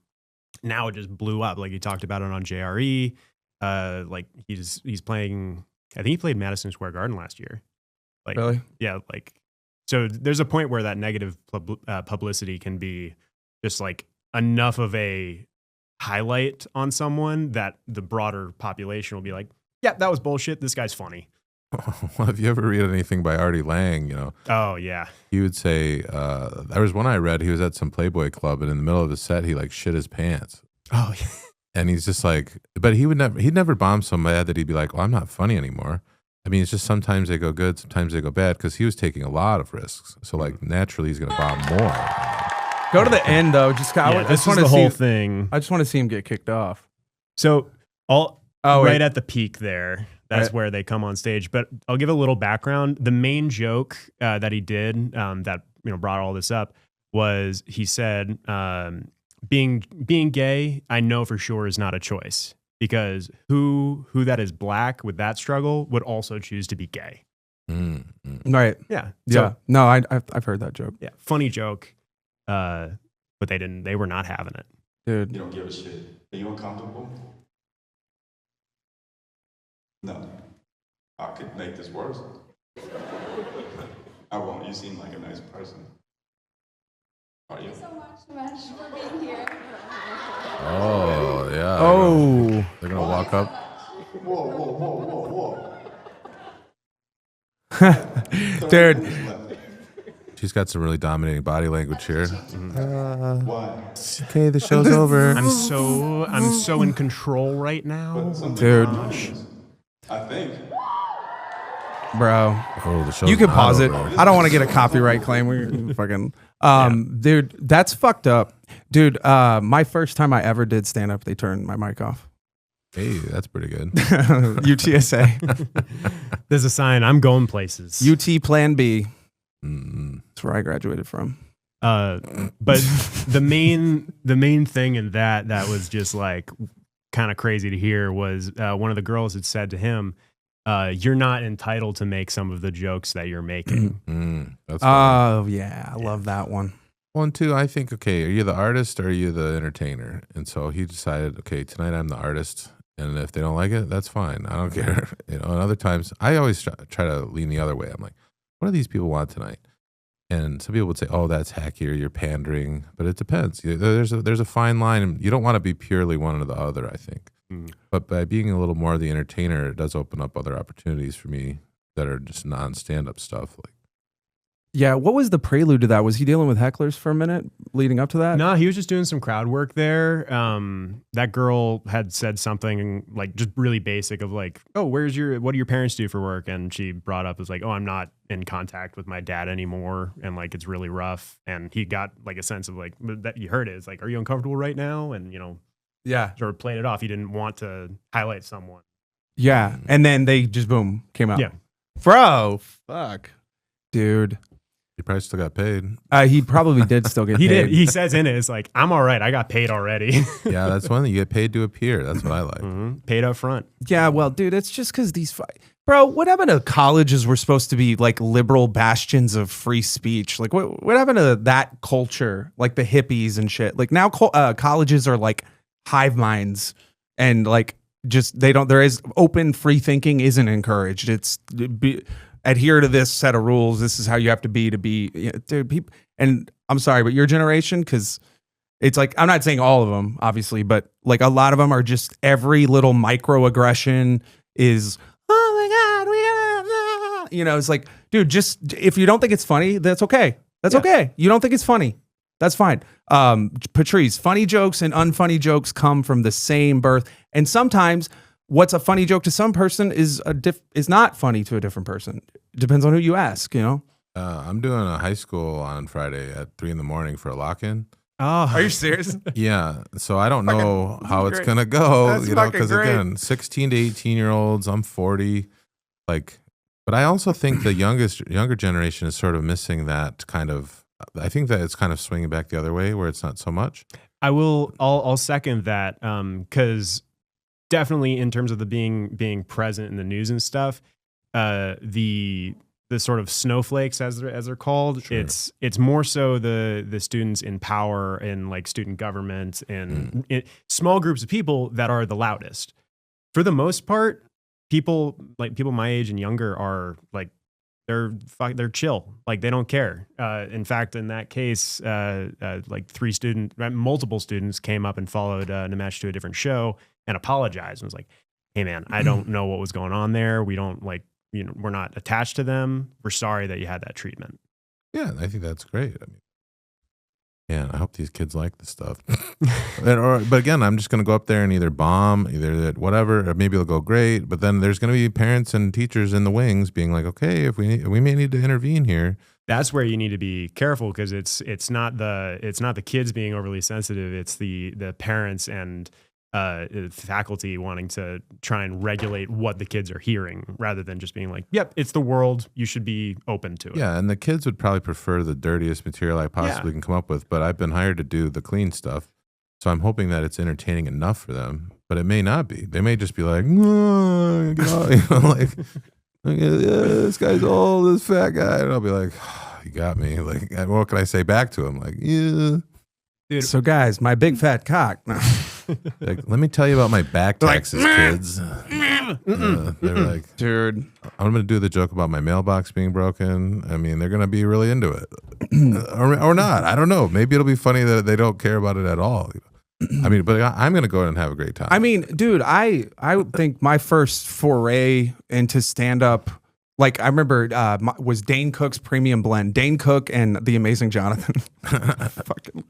now it just blew up. Like he talked about it on JRE. Like he's playing, I think he played Madison Square Garden last year. Like, Really? Yeah. Like, so there's a point where that negative publicity can be just like enough of a highlight on someone that the broader population will be like, yeah, that was bullshit. This guy's funny. Well, if you ever read anything by Artie Lang, Oh yeah. he would say, there was one I read, he was at some Playboy club and in the middle of the set, he like shit his pants. Oh yeah. And he's just like, but he'd never bomb so bad that he'd be like, well, I'm not funny anymore. I mean, it's just sometimes they go good, sometimes they go bad because he was taking a lot of risks. So like naturally he's going to bomb more. Go to the end though. Just I This just is want the to whole see. thing. I just want to see him get kicked off. So Oh, right wait. at the peak there, that's Right. where they come on stage. But I'll give a little background. The main joke that he did that brought all this up was he said, being gay, I know for sure is not a choice because who that is black with that struggle would also choose to be gay. Right. Yeah. Yeah. No, I've heard that joke, Yeah. Funny joke. But they were not having it. dude. You don't give a shit. Are you uncomfortable? No. I could make this worse. I won't. You seem like a nice person. Are you? Thank you so much, Nimesh, for being here. Oh, yeah. Oh, They're going to walk up. Whoa, whoa, whoa, whoa, whoa. dude. She's got some really dominating body language here. Why? Okay, the show's over. I'm so in control right now. Dude. I think. Bro. Oh, the show's You can not pause it. over. I don't want to get a copyright claim. We're fucking dude, that's fucked up. Dude, my first time I ever did stand up, they turned my mic off. Hey, that's pretty good. UTSA. There's a sign. I'm going places. UT Plan B. Mm. That's where I graduated from. But the main thing in that was just like kind of crazy to hear was one of the girls had said to him, you're not entitled to make some of the jokes that you're making. That's funny. Oh yeah, I love that one. One, two, I think, okay, are you the artist or are you the entertainer? And so he decided, okay, tonight I'm the artist. And if they don't like it, that's fine. I don't care. And other times, I always try to lean the other way. I'm like, what do these people want tonight? And some people would say, oh, that's hacky or you're pandering. But it depends. There's a fine line. You don't want to be purely one or the other, I think. But by being a little more the entertainer, it does open up other opportunities for me that are just non-stand-up stuff. Like, Yeah, what was the prelude to that? Was he dealing with hecklers for a minute leading up to that? No, he was just doing some crowd work there. That girl had said something like just really basic of like, oh, what do your parents do for work? And she brought up as like, oh, I'm not in contact with my dad anymore, and like it's really rough. And he got like a sense of like that you heard it. It's like, are you uncomfortable right now? And Yeah. sort of played it off. He didn't want to highlight someone. Yeah. And then they just boom came out. Yeah. Bro, fuck. Dude. You probably still got paid. He probably did still get He paid. did. He says in it, it's like, I'm all right. I got paid already. Yeah, that's one thing. You get paid to appear. That's what I like. Paid up front. Yeah, well, dude, it's just because bro, what happened to colleges were supposed to be like liberal bastions of free speech? Like, what happened to that culture? Like the hippies and shit. Like now, colleges are like hive minds, and like just there is open free thinking isn't encouraged. It's adhere to this set of rules. This is how you have to be dude. People, and I'm sorry, but your generation, because it's like, I'm not saying all of them, obviously, but like a lot of them are just every little microaggression is, oh my God, it's like, dude, just if you don't think it's funny, that's okay. That's okay. You don't think it's funny. That's fine. Patrice, funny jokes and unfunny jokes come from the same birth. And sometimes what's a funny joke to some person is not funny to a different person. Depends on who you ask, I'm doing a high school on Friday at 3 a.m. for a lock-in. Oh, Are you serious? Yeah, so I don't know how it's gonna go, That's fucking because great. again, 16 to 18-year-olds, I'm 40, like, but I also think the younger generation is sort of missing that kind of. I think that it's kind of swinging back the other way where it's not so much. I'll second that, because definitely in terms of the being present in the news and stuff, the sort of snowflakes as they're called, Sure. it's more so the students in power and like student government and small groups of people that are the loudest. For the most part, people my age and younger are like they're chill, like they don't care. In fact, in that case, like multiple students came up and followed Nimesh to a different show and apologized and was like, "Hey man, I don't know what was going on there. We don't we're not attached to them. We're sorry that you had that treatment." Yeah, I think that's great. I mean, man, I hope these kids like this stuff. But again, I'm just going to go up there and either bomb, either whatever, or maybe it'll go great. But then there's going to be parents and teachers in the wings being like, okay, if we may need to intervene here. That's where you need to be careful, because it's not the kids being overly sensitive. It's the parents and faculty wanting to try and regulate what the kids are hearing, rather than just being like, "Yep, it's the world. You should be open to it." Yeah, and the kids would probably prefer the dirtiest material I possibly can come up with. But I've been hired to do the clean stuff, so I'm hoping that it's entertaining enough for them. But it may not be. They may just be like, "No, get out," like, "Yeah, this guy's old, this fat guy," and I'll be like, oh, "You got me." Like, what can I say back to him? Like, yeah. Dude. So guys, my big fat cock. No. Like, let me tell you about my back taxes, kids. They're like, Dude. I'm going to do the joke about my mailbox being broken. I mean, they're going to be really into it. or not. I don't know. Maybe it'll be funny that they don't care about it at all. I mean, but I'm going to go in and have a great time. I mean, dude, I think my first foray into stand-up, like I remember was Dane Cook's Premium Blend. Dane Cook and The Amazing Jonathan. Fucking.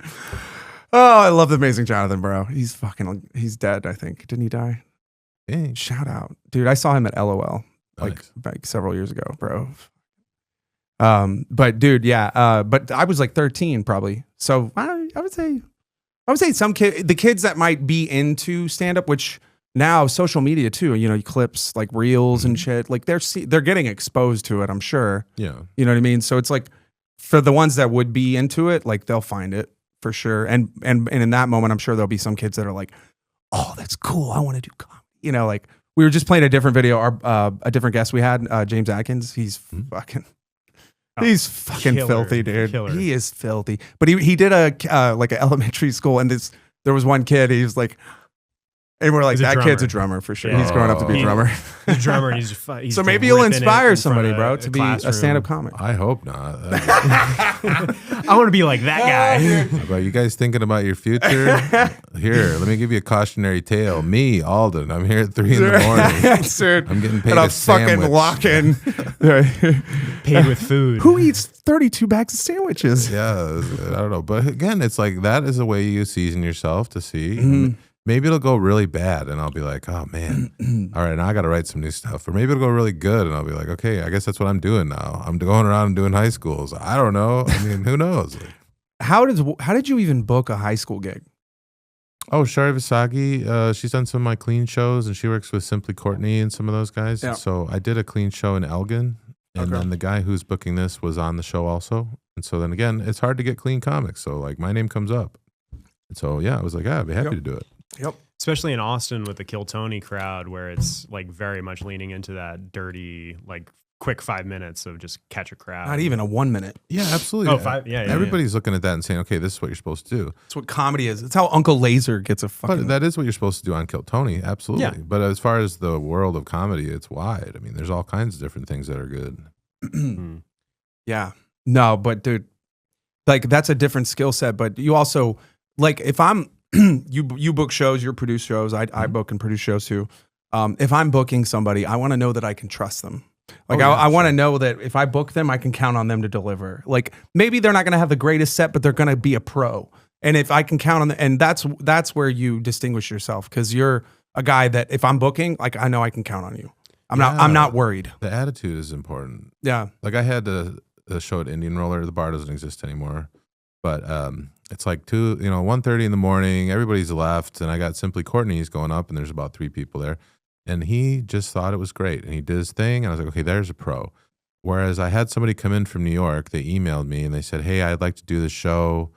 Oh, I love The Amazing Jonathan, bro. He's dead, I think. Didn't he die? Dang. Shout out. Dude, I saw him at LOL Nice. like several years ago, bro. But dude, yeah. But I was like 13 probably. So I would say the kids that might be into stand-up, which now social media too, clips like reels and shit, like they're getting exposed to it, I'm sure. Yeah. You know what I mean? So it's like for the ones that would be into it, like they'll find it for sure. And in that moment, I'm sure there'll be some kids that are like, "Oh, that's cool. I want to do comedy." Like we were just playing a different video. A different guest we had, James Atkins. He's fucking Killer, filthy, dude. killer. He is filthy. But he did like an elementary school, and there was one kid. He was like, and we're like, He's a that kid's a drummer. drummer for sure. Yeah. He's growing up to be a He- drummer. He's a drummer, and he's So maybe you'll ripping it inspire in somebody, front of bro, to be a classroom. stand-up comic. I hope not. I want to be like that guy. But you guys thinking about your future? Here, let me give you a cautionary tale. Me, Alden, I'm here at 3 in the morning. Dude, I'm getting paid and a I'm fucking sandwich. locking. Paid with food. Who eats 32 bags of sandwiches? Yeah, I don't know. But again, it's like that is a way you season yourself to see. Mm-hmm. maybe it'll go really bad and I'll be like, oh man, all right, now I got to write some new stuff. Or maybe it'll go really good and I'll be like, okay, I guess that's what I'm doing now. I'm going around and doing high schools. I don't know. I mean, who knows? Like, How did you even book a high school gig? oh, Shari Visagi, she's done some of my clean shows and she works with Simply Courtney and some of those guys. Yeah. So I did a clean show in Elgin. And then the guy who's booking this was on the show also. And so then again, it's hard to get clean comics. So like my name comes up. And so, yeah, I was like, yeah, I'd be happy to do it. Yep. Especially in Austin with the Kill Tony crowd, where it's like very much leaning into that dirty, like quick 5 minutes of just catch a crowd. Not even a 1 minute. Yeah, absolutely. Oh, five, yeah, Everybody's looking at that and saying, okay, this is what you're supposed to do. That's what comedy is. It's how Uncle Laser gets a fucking. But that is what you're supposed to do on Kill Tony. Absolutely. Yeah. But as far as the world of comedy, it's wide. I mean, there's all kinds of different things that are good. Yeah. No, but dude, like that's a different skill set. But you also like if I'm you book shows, you produce shows. I book and produce shows too. If I'm booking somebody, I want to know that I can trust them. Like I want to know that if I book them, I can count on them to deliver. Like maybe they're not going to have the greatest set, but they're going to be a pro. And if I can count on them, and that's where you distinguish yourself, because you're a guy that if I'm booking, like I know I can count on you. I'm not worried. The attitude is important. Yeah. Like I had the show at Indian Roller. The bar doesn't exist anymore. But it's like 1:30 in the morning. Everybody's left, and I got Simply Courtney's going up, and there's about 3 people there. And he just thought it was great, and he did his thing. And I was like, okay, there's a pro. Whereas I had somebody come in from New York. They emailed me, and they said, hey, I'd like to do this show.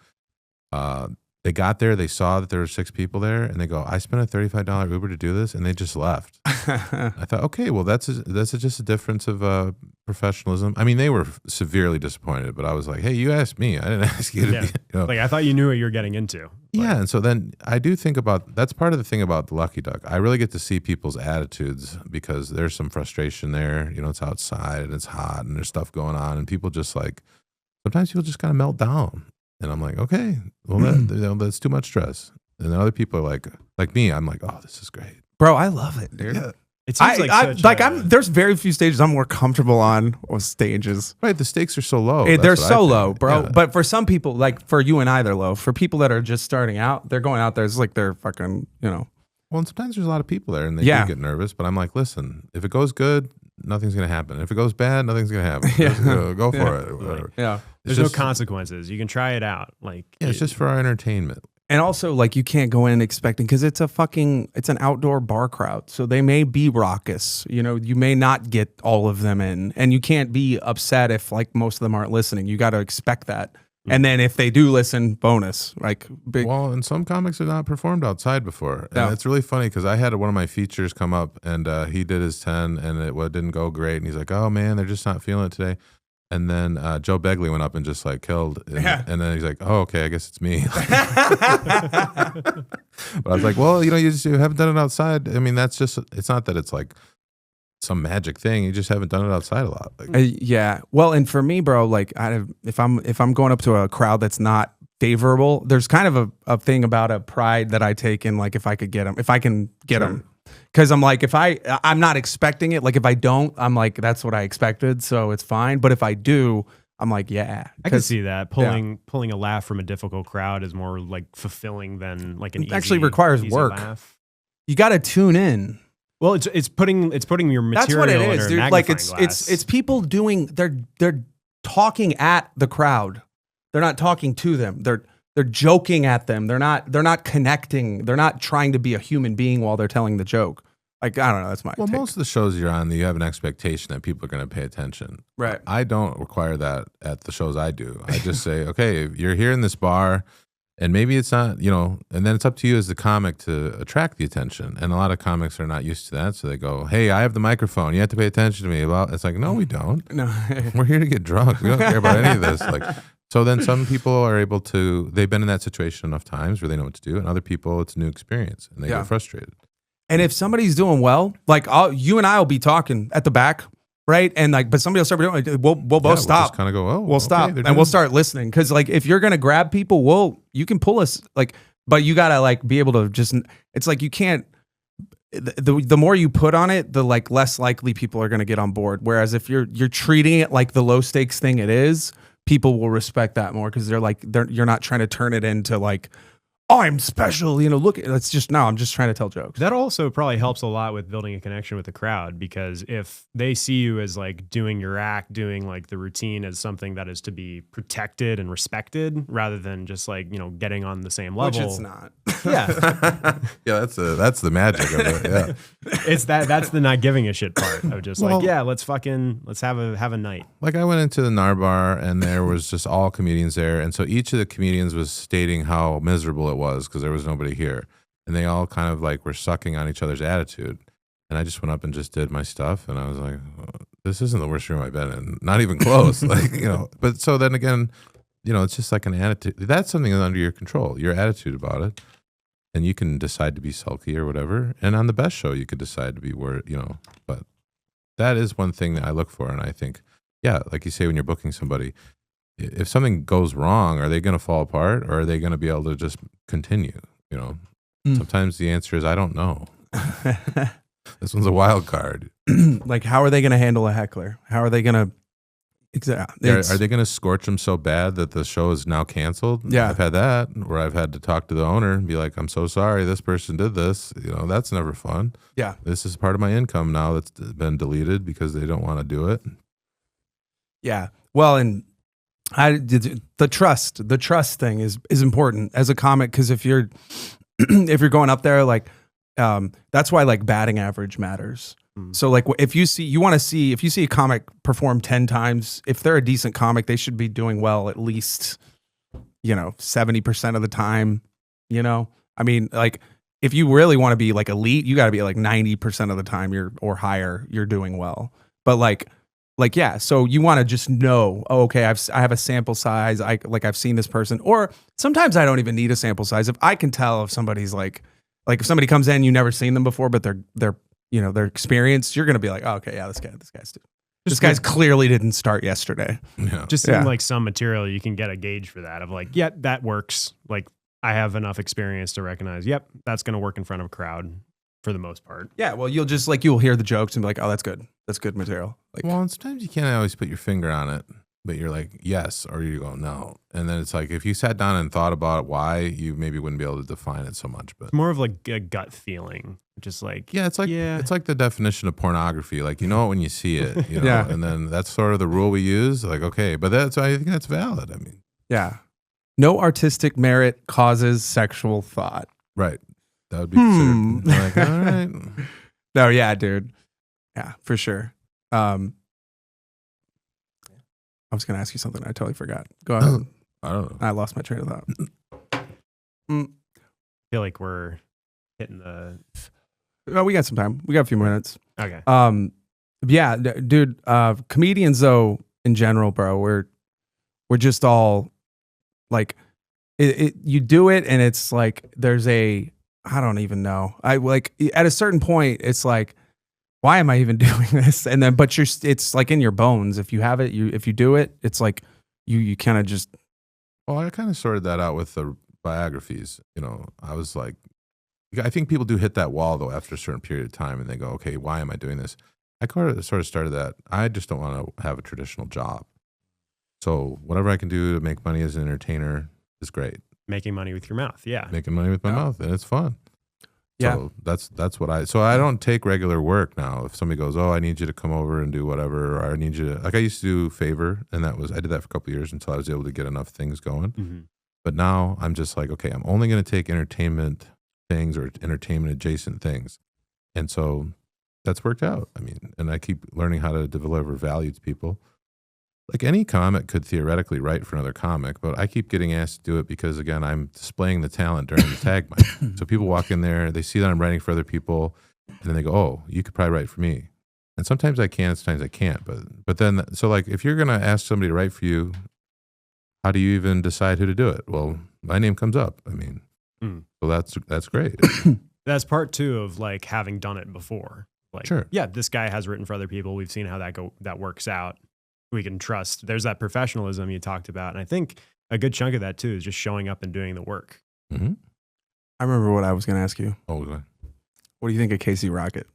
They got there, they saw that there were 6 people there, and they go, I spent a $35 Uber to do this, and they just left. I thought, okay, well, that's just a difference of professionalism. I mean, they were severely disappointed, but I was like, hey, you asked me. I didn't ask you to be, Like, I thought you knew what you were getting into. Yeah, and so then I do think about, that's part of the thing about the Lucky Duck. I really get to see people's attitudes because there's some frustration there. It's outside, and it's hot, and there's stuff going on, and people just like, sometimes people just kind of melt down. And I'm like, okay, well, that's too much stress. And then other people are like me, I'm like, oh, this is great. Bro, I love it, dude. Yeah. It seems there's very few stages I'm more comfortable on or stages. Right, the stakes are so low. They're That's what I so think. low, bro. Yeah. But for some people, like for you and I, they're low. For people that are just starting out, they're going out there. It's like they're fucking, Well, and sometimes there's a lot of people there, and they Yeah. do get nervous. But I'm like, listen, if it goes good, nothing's gonna happen. If it goes bad, nothing's gonna happen. Yeah. Just go for it. Or whatever. Yeah. There's It's just- no consequences. You can try it out. Like, Yeah, it's just for our entertainment. And also, like, you can't go in expecting, because it's an outdoor bar crowd. So they may be raucous. You may not get all of them in. And you can't be upset if, like, most of them aren't listening. You got to expect that. And then if they do listen, bonus. Like, big. Well, and some comics have not performed outside before. And Yeah. it's really funny because I had one of my features come up, and he did his 10, and it didn't go great. And he's like, oh, man, they're just not feeling it today. And then Joe Begley went up and just like killed. And then he's like, oh, okay, I guess it's me. But I was like, well, you haven't done it outside. I mean, that's just, it's not that it's like some magic thing. You just haven't done it outside a lot. Like, Yeah. Well, and for me, bro, like, if I'm going up to a crowd that's not favorable, there's kind of a thing about a pride that I take in, like, if I can get them. Because I'm like, I'm not expecting it. Like, if I don't, I'm like, that's what I expected, so it's fine. But if I do, I'm like, yeah. I can see that pulling a laugh from a difficult crowd is more like fulfilling than like an. It actually requires easy work. Laugh. You got to tune in. Well, it's putting your material. That's what it under is, a dude. Like magnifying glass. it's people doing. They're talking at the crowd. They're not talking to them. They're joking at them. They're not connecting. They're not trying to be a human being while they're telling the joke. Like, I don't know. That's my take. most of the shows you're on, you have an expectation that people are going to pay attention. Right. I don't require that at the shows I do. I just say, okay, you're here in this bar, and maybe it's not, and then it's up to you as the comic to attract the attention. And a lot of comics are not used to that, so they go, hey, I have the microphone. You have to pay attention to me. Well, it's like, no, we don't. No. We're here to get drunk. We don't care about any of this. Like, so then some people are able to, they've been in that situation enough times where they know what to do, and other people, it's a new experience, and they get frustrated. And if somebody's doing well, like you and I will be talking at the back, right? And like, but somebody will start doing, we'll both stop. Just kind of go, oh, We'll stop okay, and we'll start listening. Because like, if you're gonna grab people, you can pull us, like, but you gotta like be able to just. It's like you can't. The more you put on it, the like less likely people are gonna get on board. Whereas if you're treating it like the low stakes thing it is, people will respect that more because they're like you're not trying to turn it into like, I'm special. You know, look, it's just, no, I'm just trying to tell jokes. That also probably helps a lot with building a connection with the crowd, because if they see you as like doing your act, doing like the routine as something that is to be protected and respected, rather than just like, you know, getting on the same level. Which it's not. Yeah. Yeah, that's the magic of it. Yeah. It's that's the not giving a shit part of just like, yeah, let's have a night. Like I went into the NAR bar and there was just all comedians there. And so each of the comedians was stating how miserable it was because there was nobody here. And they all kind of like were sucking on each other's attitude. And I just went up and just did my stuff. And I was like, this isn't the worst room I've been in. Not even close. Like, you know, but so then again, you know, it's just like an attitude. That's something that's under your control, your attitude about it. And you can decide to be sulky or whatever. And on the best show, you could decide to be where, you know, but that is one thing that I look for. And I think, yeah, like you say, when you're booking somebody, if something goes wrong, are they going to fall apart or are they going to be able to just continue? You know, sometimes the answer is, I don't know. This one's a wild card. Like, how are they going to handle a heckler? How are they going to, exactly. Are they going to scorch them so bad that the show is now canceled? Yeah. I've had that where I've had to talk to the owner and be like, I'm so sorry this person did this. You know, that's never fun. Yeah. This is part of my income now that's been deleted because they don't want to do it. Yeah. Well, and the trust thing is important as a comic, because if you're going up there, like, that's why like batting average matters. So like if you see a comic perform 10 times, if they're a decent comic, they should be doing well at least, you know, 70% of the time, you know? I mean, like if you really want to be like elite, you got to be like 90% of the time or higher, you're doing well. But like yeah, so you want to just know, oh, okay, I have a sample size. I've seen this person, or sometimes I don't even need a sample size. If I can tell if somebody's like if somebody comes in, you've never seen them before, but they're you know, they're experienced, you're going to be like, oh, okay, yeah, this guy's clearly didn't start yesterday. Yeah. Just in like some material, you can get a gauge for that of like, yeah, that works. Like I have enough experience to recognize, yep, that's going to work in front of a crowd for the most part. Yeah. Well, you'll hear the jokes and be like, oh, that's good. That's good material. Like, well, and sometimes you can't always put your finger on it, but you're like, yes, or you go, no. And then it's like, if you sat down and thought about why, you maybe wouldn't be able to define it so much. But it's more of like a gut feeling. Just like, yeah, it's like the definition of pornography. Like, you know it when you see it, you know, Yeah. And then that's sort of the rule we use. Like, okay, but I think that's valid. I mean, yeah. No artistic merit causes sexual thought. right. That would be considered. Like, all right. No, yeah, dude. Yeah, for sure. I was going to ask you something. I totally forgot. Go ahead. I don't know. I lost my train of thought. I feel like we're hitting the. Oh, we got some time. We got a few minutes. Okay. Yeah, dude. Comedians, though, in general, bro, we're just all like, you do it, and it's like there's I don't even know. I like at a certain point, it's like, why am I even doing this? And then, but it's like in your bones. If you have it, if you do it, it's like you kind of just. Well, I kind of sorted that out with the biographies. You know, I was like, I think people do hit that wall though after a certain period of time, and they go, okay, why am I doing this? I sort of started that. I just don't want to have a traditional job. So whatever I can do to make money as an entertainer is great. Making money with your mouth. Yeah. Making money with my mouth, and it's fun. Yeah. So that's what I don't take regular work now. If somebody goes, oh, I need you to come over and do whatever, or I need you to, like I used to do favor, and I did that for a couple of years until I was able to get enough things going. Mm-hmm. But now I'm just like, okay, I'm only going to take entertainment things or entertainment adjacent things. And so that's worked out. I mean, and I keep learning how to deliver value to people. Like any comic could theoretically write for another comic, but I keep getting asked to do it because, again, I'm displaying the talent during the tag mic. So people walk in there, they see that I'm writing for other people, and then they go, oh, you could probably write for me. And sometimes I can, sometimes I can't. But then, so like if you're going to ask somebody to write for you, how do you even decide who to do it? Well, my name comes up. I mean, so that's great. That's part two of like having done it before. Like, Sure. Yeah, this guy has written for other people. We've seen how that works out. We can trust. There's that professionalism you talked about. And I think a good chunk of that too is just showing up and doing the work. Mm-hmm. I remember what I was going to ask you. Oh, What do you think of Casey Rocket?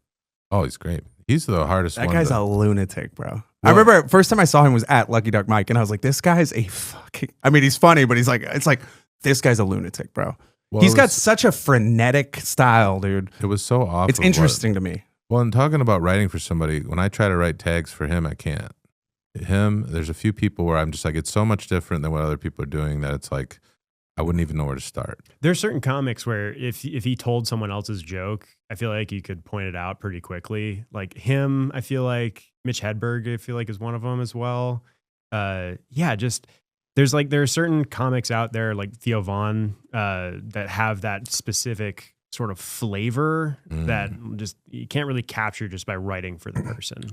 oh, he's great. He's the hardest That one. guy's to- a lunatic, bro. I remember first time I saw him was at Lucky Duck Mike, and I was like, this guy's a fucking. I mean, he's funny, but he's like, it's like this guy's a lunatic, bro. Well, He's it got was- such a frenetic style, dude. It was so off. It's of what- interesting to me. Well, and talking about writing for somebody, when I try to write tags for him, I can't. There's a few people where I'm just like, it's so much different than what other people are doing that it's like, I wouldn't even know where to start. There's certain comics where if he told someone else's joke, I feel like you could point it out pretty quickly. Like him, I feel like Mitch Hedberg, I feel like is one of them as well. Just there are certain comics out there like Theo Vaughn that have that specific sort of flavor that just you can't really capture just by writing for the person.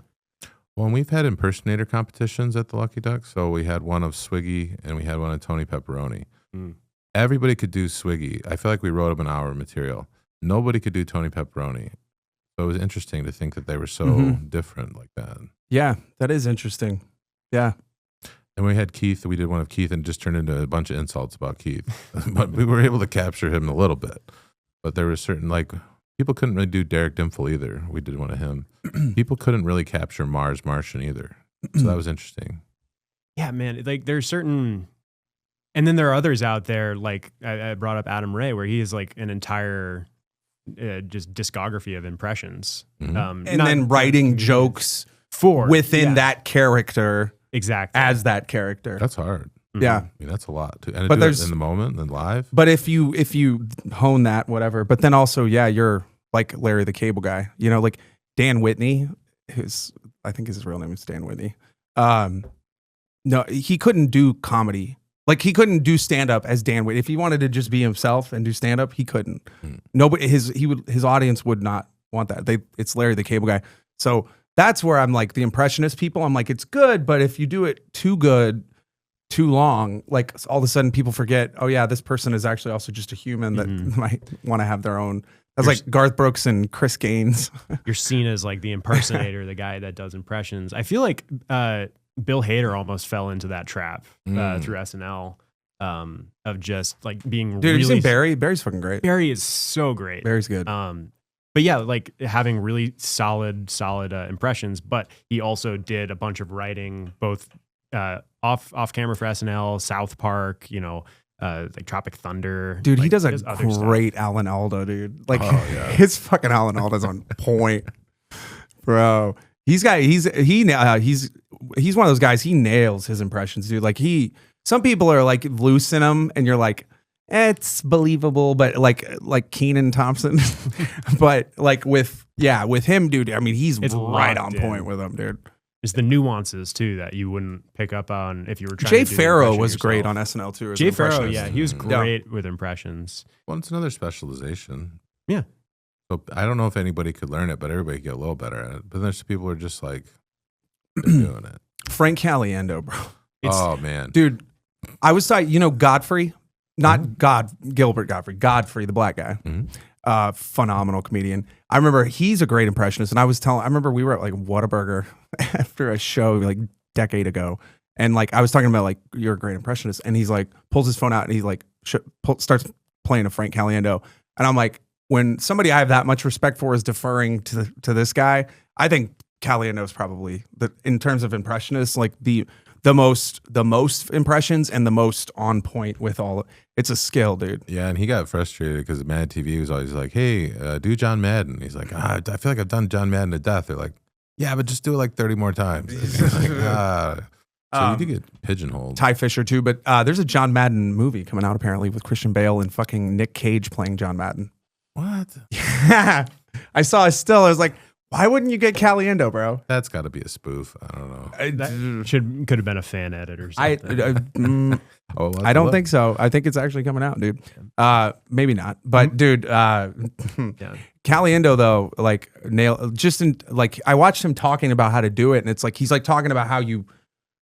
Well, and we've had impersonator competitions at the Lucky Duck. So we had one of Swiggy and we had one of Tony Pepperoni. Everybody could do Swiggy. I feel like we wrote up an hour of material. Nobody could do Tony Pepperoni. So it was interesting to think that they were so different like that. Yeah, that is interesting. Yeah. And we had Keith. We did one of Keith and it just turned into a bunch of insults about Keith. But we were able to capture him a little bit. But there were certain, like, people couldn't really do Derek Dimple either. We did one of him. People couldn't really capture Mars Martian either. So that was interesting. Yeah, man. Like there's certain, and then there are others out there. Like I brought up Adam Ray, where he is like an entire just discography of impressions, And then writing jokes for within that character exactly as that character. That's hard. Yeah. I mean, that's a lot. And But do there's- it in the moment and live. But if you hone that, whatever. But then also, yeah, you're like Larry the Cable Guy. You know, like Dan Whitney, I think his real name is Dan Whitney. No, he couldn't do comedy. Like he couldn't do stand up as Dan Whitney. If he wanted to just be himself and do stand up, he couldn't. Nobody, his audience would not want that. It's Larry the Cable Guy. So that's where I'm like the impressionist people. I'm like, it's good, but if you do it too good, too long, like all of a sudden people forget, oh yeah, this person is actually also just a human that might want to have their own. That's like Garth Brooks and Chris Gaines. You're seen as like the impersonator, the guy that does impressions. I feel like Bill Hader almost fell into that trap through SNL of just like being Dude, have you really. seen Barry? Barry's fucking great. Barry is so great. Barry's good. But yeah, like having really solid impressions. But he also did a bunch of writing, both off camera for SNL, South Park, like Tropic Thunder. Dude, like, he does a other stuff. great Alan Alda, dude. Like yeah. his fucking Alan Alda's on point, bro. He's one of those guys. He nails his impressions, dude. Like some people are like loose in him, and you're like, it's believable, but like Kenan Thompson, but like with him, dude. I mean, he's It's right locked on point in. with him, dude. It's the nuances too that you wouldn't pick up on if you were trying Jay to do the Farrow impression was great yourself. on SNL too. as Jay an Farrow, impressionist. yeah, he was great with impressions. Well, it's another specialization. Yeah. So I don't know if anybody could learn it, but everybody could get a little better at it. But there's people who are just like, they're doing it. Frank Caliendo, bro. Oh, man. Dude, I was talking, Godfrey, not Gilbert Godfrey, Godfrey, the black guy. Phenomenal comedian. I remember he's a great impressionist. And I remember we were at like Whataburger after a show like a decade ago. And like, I was talking about like, you're a great impressionist. And he's like, pulls his phone out and he's like, starts playing a Frank Caliendo. And I'm like, when somebody I have that much respect for is deferring to this guy, I think Caliendo is probably in terms of impressionists, like the most impressions and the most on point with all. It's a skill, dude. Yeah, and he got frustrated because Mad TV was always like, hey, do John Madden. He's like, I feel like I've done John Madden to death. They're like, yeah, but just do it like 30 more times. It's like, so you do get pigeonholed. Ty Fisher too, but there's a John Madden movie coming out apparently with Christian Bale and fucking Nick Cage playing John Madden. What? I saw a still. I was like, why wouldn't you get Caliendo, bro? That's got to be a spoof. I don't know. That could have been a fan edit or something. I don't think so. I think it's actually coming out, dude. Maybe not, but dude, Caliendo though, like I watched him talking about how to do it, and it's like he's like talking about how you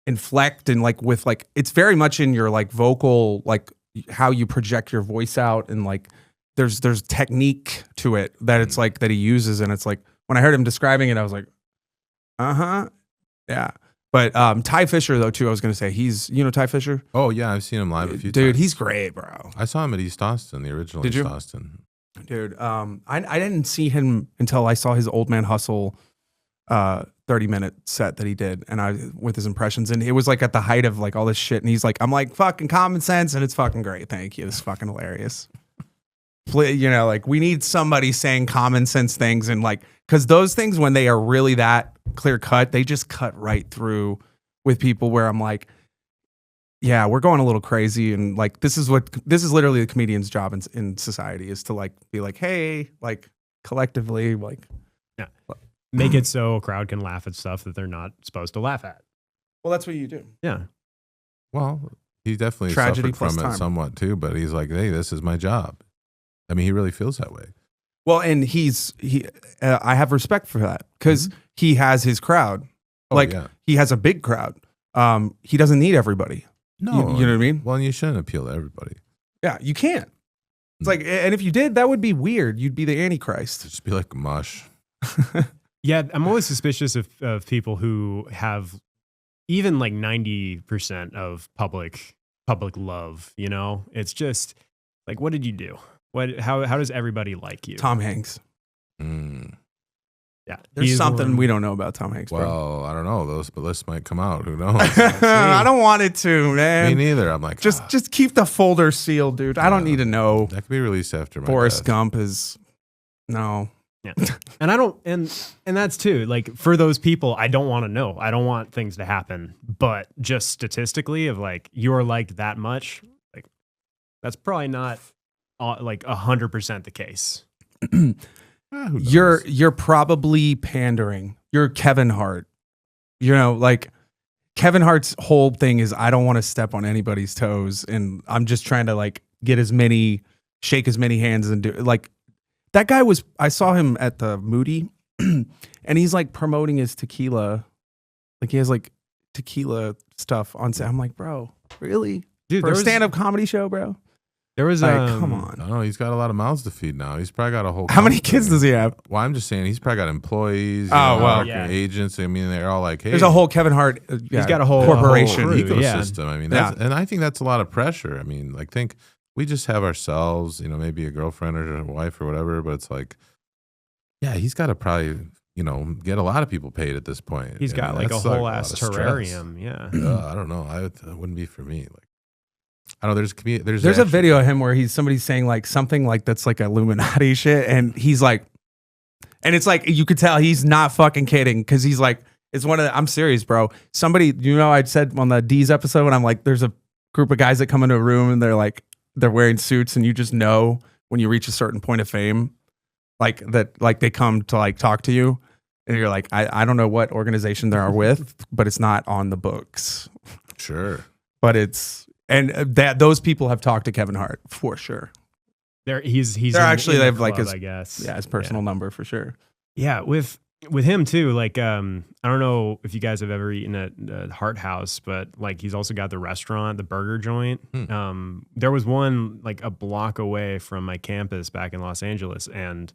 inflect and like with like it's very much in your like vocal, like how you project your voice out, and like there's technique to it that it's like that he uses, and it's like when I heard him describing it, I was like, yeah. But Ty Fisher though too, I was gonna say Ty Fisher. Oh yeah, I've seen him live a few times. Dude, he's great, bro. I saw him at East Austin, the original Did East you? Austin. Dude, I didn't see him until I saw his Old Man Hustle 30-minute set that he did, and with his impressions, and it was like at the height of like all this shit, and he's like, I'm like fucking Common Sense, and it's fucking great. Thank you. It's fucking hilarious. you know, like we need somebody saying common sense things and like, because those things when they are really that clear cut, they just cut right through with people where I'm like, yeah, we're going a little crazy, and like this is literally the comedian's job in society is to like be like, hey, like collectively, like make it so a crowd can laugh at stuff that they're not supposed to laugh at. well, that's what you do. Yeah. Well, he definitely Tragedy suffered from plus it time. somewhat too, but he's like, hey, this is my job. I mean, he really feels that way. Well, and I have respect for that because he has his crowd. Oh, Like yeah. he has a big crowd. He doesn't need everybody. No, you know what I mean? Well, and you shouldn't appeal to everybody. Yeah, you can't. It's like, and if you did, that would be weird. You'd be the Antichrist. Just be like mush. Yeah, I'm always suspicious of people who have even like 90% of public love, you know? It's just like, what did you do? How does everybody like you? Tom Hanks. Mm. Yeah. There's he's something one- we don't know about Tom Hanks, bro. Well, I don't know. Those lists might come out. Who knows? I don't want it to, Me man. neither. I'm like, Just keep the folder sealed, dude. I don't need to know. that could be released after my Forrest death. Gump is no. Yeah. And I don't, and that's too, like for those people, I don't want to know. I don't want things to happen, but just statistically of like, you're liked that much, like that's probably not like 100% the case. Who knows? You're probably pandering. You're Kevin Hart. You know, like Kevin Hart's whole thing is I don't want to step on anybody's toes, and I'm just trying to like shake as many hands and do like that guy was. I saw him at the Moody, and he's like promoting his tequila. Like he has like tequila stuff on set. I'm like, bro, really? Dude, For a stand-up comedy show, bro? There was Like, come on. I don't know. He's got a lot of mouths to feed now. He's probably got a whole. How many company. kids does he have? Well, I'm just saying he's probably got employees. Oh, well. marketing Yeah. agents. I mean, they're all like, hey, There's a whole Kevin Hart. He's got a whole corporation. crew, yeah. ecosystem. I mean, that's, and I think that's a lot of pressure. I mean, like, think we just have ourselves, you know, maybe a girlfriend or a wife or whatever, but it's like, yeah, he's got to probably, you know, get a lot of people paid at this point. He's I got mean, like a that's whole lot ass of stress. terrarium. Yeah. I don't know. That wouldn't be for me. Like, I don't know. There's There's a actually- video of him where somebody's saying like something like that's like Illuminati shit, and he's like, and it's like you could tell he's not fucking kidding because he's like, it's one of the, I'm serious, bro. Somebody, you know, I said on the D's episode when I'm like, there's a group of guys that come into a room and they're wearing suits, and you just know when you reach a certain point of fame, like that, like they come to like talk to you, and you're like, I don't know what organization they are with, but it's not on the books, Sure. but it's. And that those people have talked to Kevin Hart for sure. He's They're actually the they've like club, his I guess. yeah his personal number for sure. Yeah, with him too. Like, I don't know if you guys have ever eaten at Hart House, but like he's also got the restaurant, the burger joint. There was one like a block away from my campus back in Los Angeles, and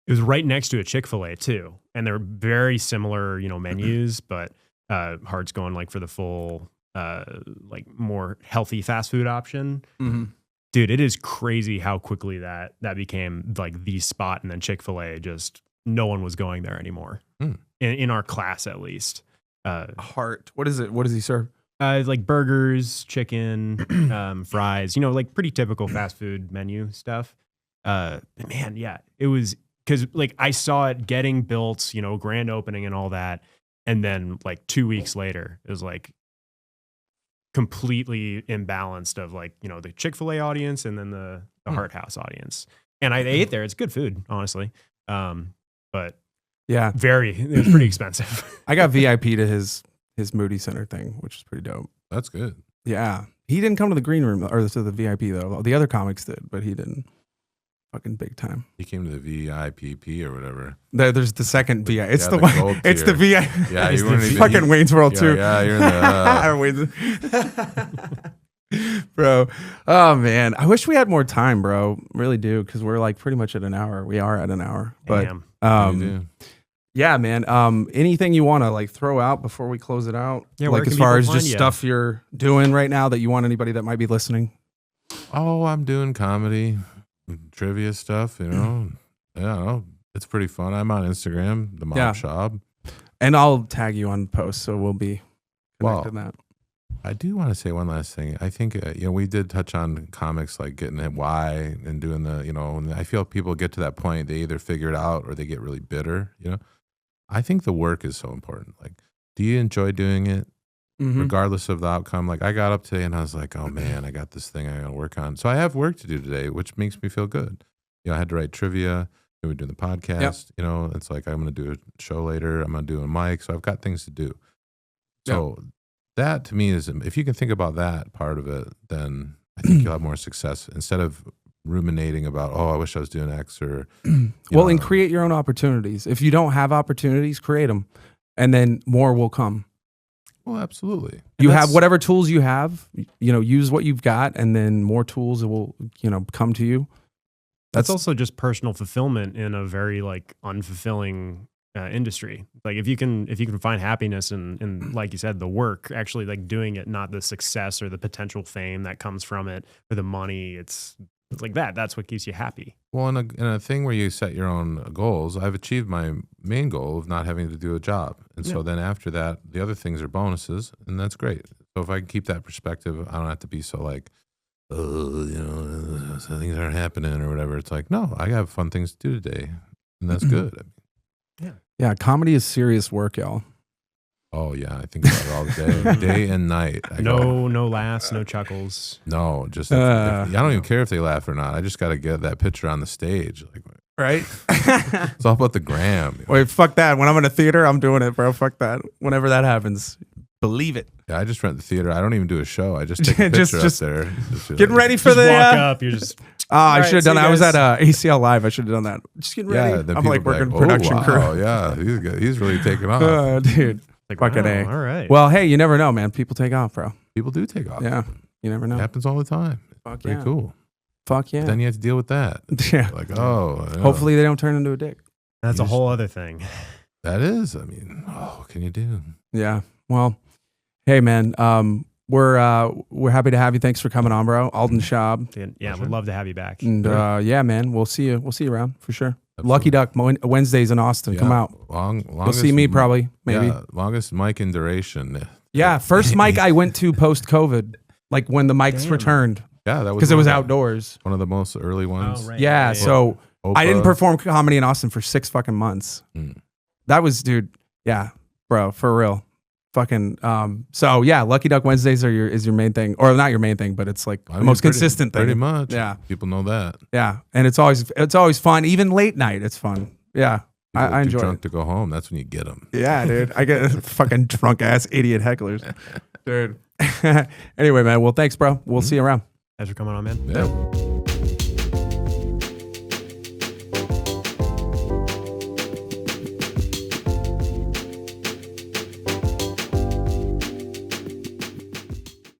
it was right next to a Chick-fil-A too. And they're very similar, you know, menus, but Hart's going like for the full, like more healthy fast food option. Dude, it is crazy how quickly that became like the spot, and then Chick-fil-A just no one was going there anymore. In our class, at least. Hart, what is it? What does he serve? Like burgers, chicken, fries. You know, like pretty typical fast food menu stuff. Man, yeah, it was because like I saw it getting built. You know, grand opening and all that, and then like 2 weeks later, it was like completely imbalanced of like, you know, the Chick-fil-A audience and then the Hart House audience. And I ate there. It's good food, honestly. But Yeah, it was pretty expensive. I got VIP to his Moody Center thing, which is pretty dope. That's good. Yeah, he didn't come to the green room or to the VIP though. The other comics did, but he didn't. Fucking big time. He came to the VIPP or whatever. There's the second VI. It's Yeah, the the one. gold It's the tier. VI. Yeah, it's you the weren't even- fucking Wayne's World too. Yeah, you're in the. Bro, oh man, I wish we had more time, bro. Really do, because we're like pretty much at an hour. We are at an hour, but Damn. yeah, man. Anything you want to like throw out before we close it out? Yeah, where like as can far people as just find ya? stuff you're doing right now that you want anybody that might be listening. Oh, I'm doing comedy, trivia stuff. You know, yeah, it's pretty fun. I'm on Instagram, the Mob Yeah. Shop. And I'll tag you on posts, so we'll be Wow. connected in that. I do want to say one last thing. I think, we did touch on comics like getting it why and doing and I feel people get to that point, they either figure it out or they get really bitter, I think the work is so important. Like, do you enjoy doing it? Regardless of the outcome? Like, I got up today and I was like, oh man, I got this thing I got to work on. So I have work to do today, which makes me feel good. I had to write trivia. We were doing the podcast. It's like, I'm going to do a show later. I'm going to do a mic. So I've got things to do. So that to me is, if you can think about that part of it, then I think you'll have more success instead of ruminating about, oh, I wish I was doing X or. And create your own opportunities. If you don't have opportunities, create them, and then more will come. Well, absolutely. You have whatever tools you have, use what you've got, and then more tools will, come to you. That's also just personal fulfillment in a very like unfulfilling industry. Like if you can find happiness in like you said, the work, actually like doing it, not the success or the potential fame that comes from it or the money. It's like that. That's what keeps you happy. Well, in a thing where you set your own goals, I've achieved my main goal of not having to do a job. And so then after that, the other things are bonuses, and that's great. So if I can keep that perspective, I don't have to be so like, things aren't happening or whatever. It's like, no, I have fun things to do today, and that's good. Yeah, comedy is serious work, y'all. Oh yeah, I think about it all day and night. No laughs, no chuckles. No, just I don't even care if they laugh or not. I just got to get that picture on the stage, like, right? It's all about the gram. Wait, fuck that. When I'm in a theater, I'm doing it, bro. Fuck that. Whenever that happens, believe it. Yeah, I just rent the theater. I don't even do a show. I just take a picture up there. Getting ready for the walk up. You're just. I should have done that. I was at ACL Live. I should have done that. Just getting ready. Then I'm like working production wow, crew. Yeah, he's really taking off. Dude. Like, fucking wow, A. all right. Well, hey, you never know, man. People take off, bro. People do take off. Yeah, you never know. It happens all the time. Fuck Pretty cool. Fuck yeah. But then you have to deal with that. Yeah. Like, oh. Yeah. Hopefully they don't turn into a dick. That's a whole other thing. That is. I mean, what can you do? Yeah. Well, hey, man. We're happy to have you. Thanks for coming on, bro. Alden Schaub. Yeah, we'd love to have you back. And yeah, man, we'll see you around for sure. Absolutely. Lucky Duck Wednesdays in Austin. Come out. You'll see me probably, maybe. Yeah, longest mic in duration. Yeah, first mic I went to post COVID, like when the mics returned. Yeah, that was because it was outdoors. One of the most early ones. Oh, right. Yeah, so Oprah. I didn't perform comedy in Austin for 6 fucking months. That was, dude. Yeah, bro, for real. Fucking. So yeah, Lucky Duck Wednesdays is your main thing, or not your main thing, but it's like the most consistent thing. Pretty much. Yeah, people know that. Yeah, and it's always fun. Even late night, it's fun. Yeah, I enjoy drunk it. to go home. That's when you get them. Yeah, dude. I get fucking drunk ass idiot hecklers, dude. Anyway, man. Well, thanks, bro. We'll see you around. Thanks for coming on, man. Yeah.